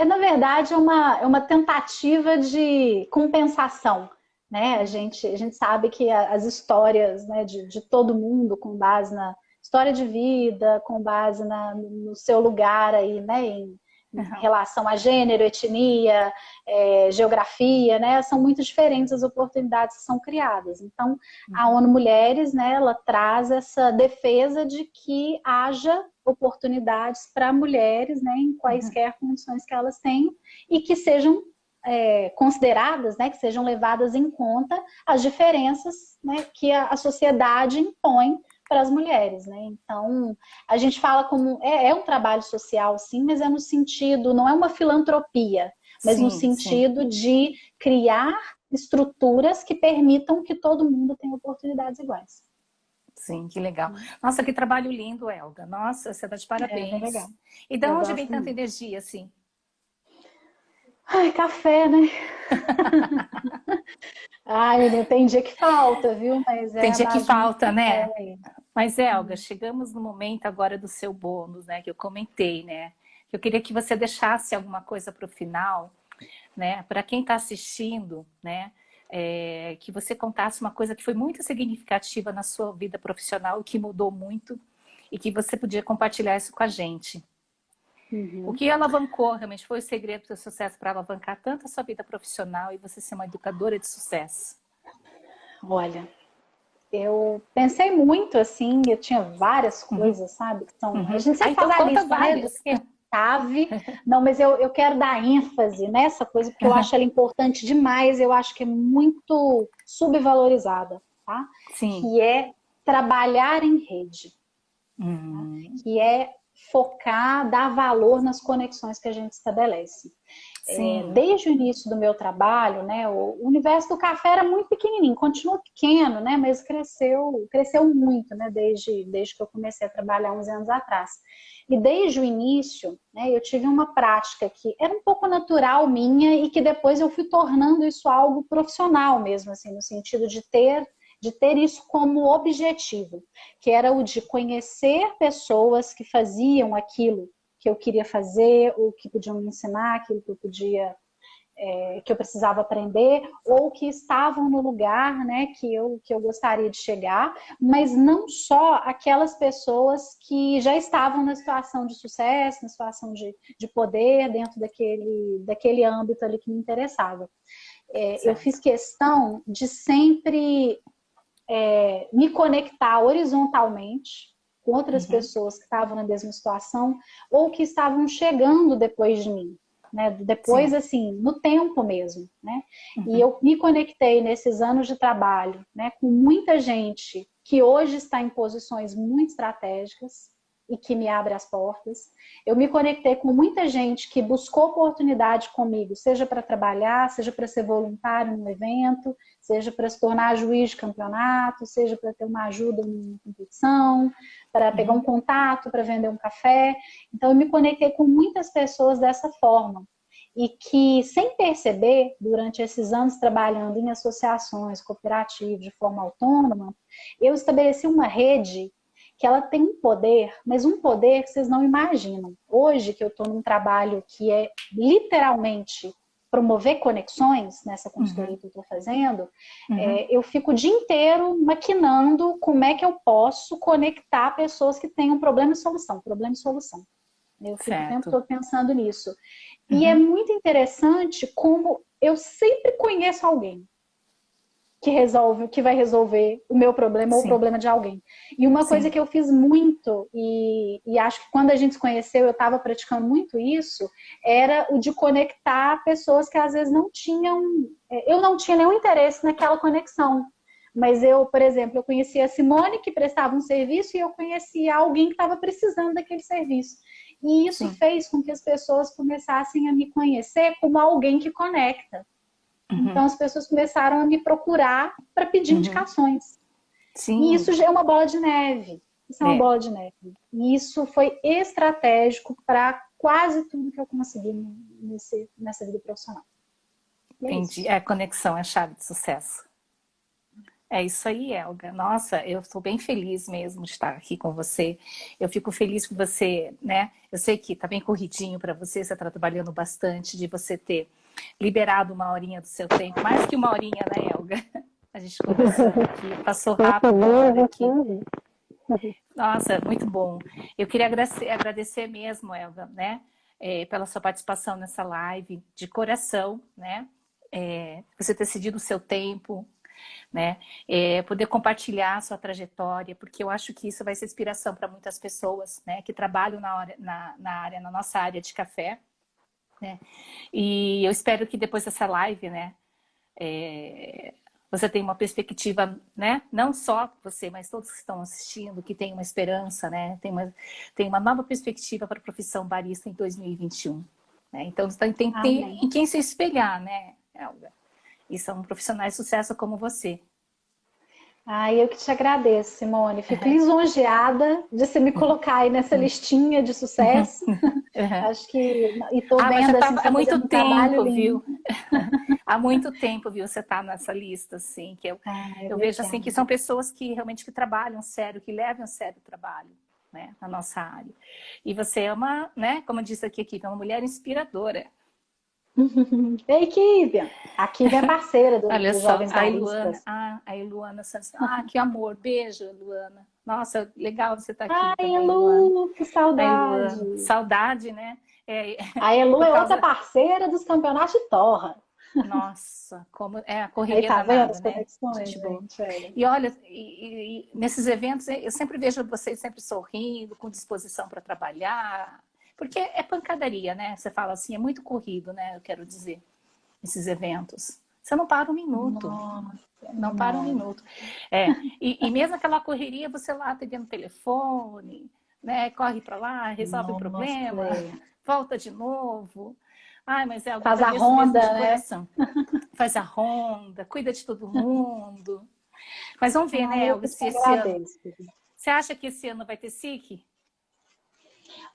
Speaker 2: Na verdade, é uma tentativa de compensação. Né? A gente sabe que as histórias, né, de todo mundo, com base na história de vida, com base no seu lugar aí, né, em relação a gênero, etnia, geografia, né, são muito diferentes as oportunidades que são criadas. Então, a ONU Mulheres, né, ela traz essa defesa de que haja oportunidades para mulheres, né, em quaisquer condições que elas tenham, e que sejam consideradas, né, que sejam levadas em conta as diferenças, né, que a sociedade impõe para as mulheres, né? Então, a gente fala como um trabalho social, sim, mas é no sentido, não é uma filantropia, mas no sentido de criar estruturas que permitam que todo mundo tenha oportunidades iguais.
Speaker 1: Sim, que legal. Nossa, que trabalho lindo, Elga. Nossa, você está de parabéns.
Speaker 2: É legal.
Speaker 1: E de onde vem tanta energia, assim?
Speaker 2: Ai, café, né? Ai, tem dia que falta, viu? Mas
Speaker 1: tem dia que falta, né?
Speaker 2: Aí.
Speaker 1: Mas, Elga, chegamos no momento agora do seu bônus, né? Que eu comentei, né? Eu queria que você deixasse alguma coisa para o final, né? Para quem está assistindo, né? que você contasse uma coisa que foi muito significativa na sua vida profissional, que mudou muito, e que você podia compartilhar isso com a gente. O que alavancou, realmente, foi o segredo do seu sucesso para alavancar tanto a sua vida profissional e você ser uma educadora de sucesso?
Speaker 2: Olha, eu pensei muito, assim, eu tinha várias coisas, sabe? Que são, a gente sempre
Speaker 1: Então
Speaker 2: faz a
Speaker 1: conta
Speaker 2: lista, né, do
Speaker 1: várias.
Speaker 2: que é chave. Não, mas eu quero dar ênfase nessa coisa, porque eu acho ela importante demais, eu acho que é muito subvalorizada, tá?
Speaker 1: Sim.
Speaker 2: Que é trabalhar em rede, tá? Que é focar, dar valor nas conexões que a gente estabelece. Desde o início do meu trabalho, né, o universo do café era muito pequenininho, continua pequeno, né, mas cresceu muito, né, desde que eu comecei a trabalhar uns anos atrás. E desde o início, né, eu tive uma prática que era um pouco natural minha e que depois eu fui tornando isso algo profissional mesmo, assim, no sentido de ter isso como objetivo, que era o de conhecer pessoas que faziam aquilo que eu queria fazer, ou que podiam me ensinar aquilo que eu podia, que eu precisava aprender, ou que estavam no lugar, né, que eu gostaria de chegar, mas não só aquelas pessoas que já estavam na situação de sucesso, na situação de poder, dentro daquele âmbito ali que me interessava. Eu fiz questão de sempre me conectar horizontalmente com outras pessoas que estavam na mesma situação ou que estavam chegando depois de mim, né? Depois, assim, no tempo mesmo, né? E eu me conectei nesses anos de trabalho, né, com muita gente que hoje está em posições muito estratégicas e que me abre as portas. Eu me conectei com muita gente que buscou oportunidade comigo, seja para trabalhar, seja para ser voluntário num evento, seja para se tornar juiz de campeonato, seja para ter uma ajuda em competição, para pegar um contato, para vender um café. Então, eu me conectei com muitas pessoas dessa forma. E que, sem perceber, durante esses anos trabalhando em associações, cooperativas, de forma autônoma, eu estabeleci uma rede que ela tem um poder, mas um poder que vocês não imaginam. Hoje, que eu estou num trabalho que é literalmente promover conexões nessa consultoria que eu estou fazendo, eu fico o dia inteiro maquinando como é que eu posso conectar pessoas que têm um problema e solução. Problema e solução. Eu fico o tempo todo pensando nisso. E é muito interessante como eu sempre conheço alguém que vai resolver o meu problema ou o problema de alguém. E uma coisa que eu fiz muito, e acho que quando a gente se conheceu, eu estava praticando muito isso, era o de conectar pessoas que às vezes não tinham... Eu não tinha nenhum interesse naquela conexão. Mas eu, por exemplo, eu conhecia a Simone, que prestava um serviço, e eu conhecia alguém que estava precisando daquele serviço. E isso fez com que as pessoas começassem a me conhecer como alguém que conecta. Então as pessoas começaram a me procurar para pedir indicações. E isso já é uma bola de neve. Isso é uma bola de neve. E isso foi estratégico para quase tudo que eu consegui nessa vida profissional.
Speaker 1: Entendi. A conexão é a chave de sucesso. É isso aí, Elga. Nossa, eu estou bem feliz mesmo de estar aqui com você. Eu fico feliz que você, né? Eu sei que está bem corridinho para você, você está trabalhando bastante, de você ter liberado uma horinha do seu tempo, mais que uma horinha, né, Elga? A gente conversando aqui, passou rápido uma hora aqui. Nossa, muito bom. Eu queria agradecer mesmo, Elga, né? Pela sua participação nessa live, de coração, né? Você ter cedido o seu tempo, né? Poder compartilhar a sua trajetória, porque eu acho que isso vai ser inspiração para muitas pessoas, né, que trabalham na nossa área de café, né? E eu espero que depois dessa live, né, você tenha uma perspectiva, né, não só você, mas todos que estão assistindo, que tem uma esperança, né, tem uma nova perspectiva para a profissão barista em 2021, né? Então tem em quem se espelhar, né, Elga? E são profissionais de sucesso como você.
Speaker 2: Eu que te agradeço, Simone. Fico lisonjeada de você me colocar aí nessa listinha de sucesso. Acho que... E tô vendo, assim,
Speaker 1: há muito
Speaker 2: um trabalho
Speaker 1: tempo,
Speaker 2: lindo.
Speaker 1: viu? Há muito tempo, viu? Você está nessa lista, assim, que eu vejo assim que são pessoas que realmente que trabalham sério, que levam a sério o trabalho, né, na nossa área. E você é uma, né, como diz aqui, é uma mulher inspiradora.
Speaker 2: Ei, Kívia! A Kívia é parceira
Speaker 1: Olha
Speaker 2: dos
Speaker 1: só,
Speaker 2: Jovens
Speaker 1: a Iluana,
Speaker 2: Baristas.
Speaker 1: a Iluana Santos. Ah, que amor, beijo, Luana. Nossa, legal você estar aqui
Speaker 2: Ai,
Speaker 1: também, Luana.
Speaker 2: Elu, que
Speaker 1: A Iluana,
Speaker 2: saudade!
Speaker 1: saudade, né? É,
Speaker 2: A Elu
Speaker 1: por
Speaker 2: é outra
Speaker 1: causa,
Speaker 2: parceira dos campeonatos de torra.
Speaker 1: nossa, como é a
Speaker 2: Aí
Speaker 1: correria
Speaker 2: tá vendo
Speaker 1: danada,
Speaker 2: as
Speaker 1: né?
Speaker 2: conexões,
Speaker 1: Gente boa.
Speaker 2: gente? É.
Speaker 1: E olha, nesses eventos eu sempre vejo vocês sempre sorrindo, com disposição para trabalhar, porque é pancadaria, né? Você fala assim, é muito corrido, né? Eu quero dizer, esses eventos. Você não para um minuto.
Speaker 2: Nossa,
Speaker 1: Não para um
Speaker 2: não.
Speaker 1: minuto. É, e mesmo aquela correria, você lá atendendo o telefone, né? Corre para lá, resolve o
Speaker 2: Nossa,
Speaker 1: problema,
Speaker 2: é.
Speaker 1: volta de novo. Ai, mas eu
Speaker 2: Faz a
Speaker 1: agradeço mesmo de
Speaker 2: ronda, né?
Speaker 1: coração. Faz a ronda, cuida de todo mundo. Mas vamos ver,
Speaker 2: Ah,
Speaker 1: né,
Speaker 2: eu
Speaker 1: Elga,
Speaker 2: que te
Speaker 1: se esse ano.
Speaker 2: agradeço.
Speaker 1: Você acha que esse ano vai ter SIC?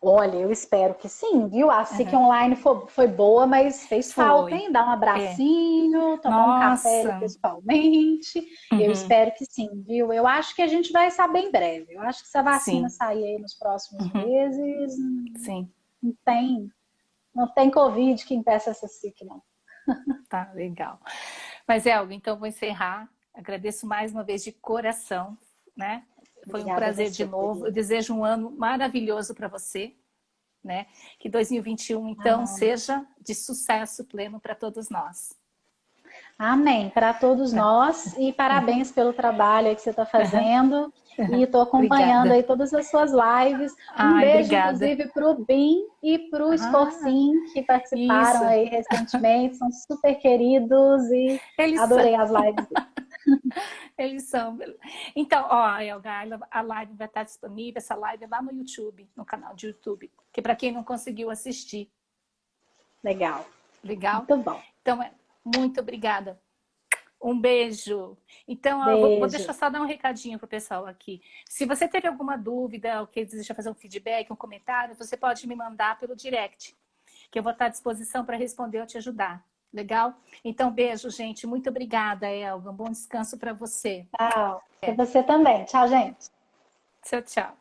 Speaker 2: Olha, eu espero que sim, viu? A SIC
Speaker 1: Uhum.
Speaker 2: Online foi boa, mas fez falta,
Speaker 1: Foi.
Speaker 2: hein? Dar um
Speaker 1: É.
Speaker 2: abracinho, tomar um café ali
Speaker 1: Nossa.
Speaker 2: pessoalmente. Eu
Speaker 1: Uhum.
Speaker 2: espero que sim, viu? Eu acho que a gente vai saber em breve. Eu acho que se a vacina
Speaker 1: Sim.
Speaker 2: sair aí nos próximos
Speaker 1: Uhum.
Speaker 2: meses,
Speaker 1: Sim.
Speaker 2: não tem, não tem Covid que impeça essa SIC, não.
Speaker 1: Tá, legal. Mas, Elga, então vou encerrar. Agradeço mais uma vez de coração, né? Foi um
Speaker 2: Obrigada a
Speaker 1: prazer de
Speaker 2: você,
Speaker 1: novo. Eu
Speaker 2: querida.
Speaker 1: desejo um ano maravilhoso para você, né? Que 2021, então,
Speaker 2: Ah,
Speaker 1: seja de sucesso pleno para todos nós.
Speaker 2: amém. Para todos
Speaker 1: Tá?
Speaker 2: nós e parabéns pelo trabalho aí que você está fazendo. E estou acompanhando
Speaker 1: Obrigada.
Speaker 2: aí todas as suas lives. Um
Speaker 1: Ai,
Speaker 2: beijo,
Speaker 1: obrigada.
Speaker 2: inclusive, para o Bim e para o
Speaker 1: Ah,
Speaker 2: Escorcim, que participaram
Speaker 1: isso.
Speaker 2: aí recentemente. São super queridos e
Speaker 1: Eles são.
Speaker 2: adorei as lives deles.
Speaker 1: Eles são. Então, ó, Elga, a live vai estar disponível, essa live é lá no YouTube, no canal de YouTube, que para quem não conseguiu assistir,
Speaker 2: Legal.
Speaker 1: legal?
Speaker 2: Muito bom.
Speaker 1: Então, muito obrigada. Um beijo. Então, ó, vou
Speaker 2: Beijo.
Speaker 1: deixar só dar um recadinho pro pessoal aqui. Se você teve alguma dúvida, ou que deseja fazer um feedback, um comentário, você pode me mandar pelo direct, que eu vou estar à disposição para responder ou te ajudar. Legal? Então, beijo, gente. Muito obrigada, Elga. Um bom descanso para você.
Speaker 2: Tchau. E você também. Tchau, gente.
Speaker 1: Tchau, tchau.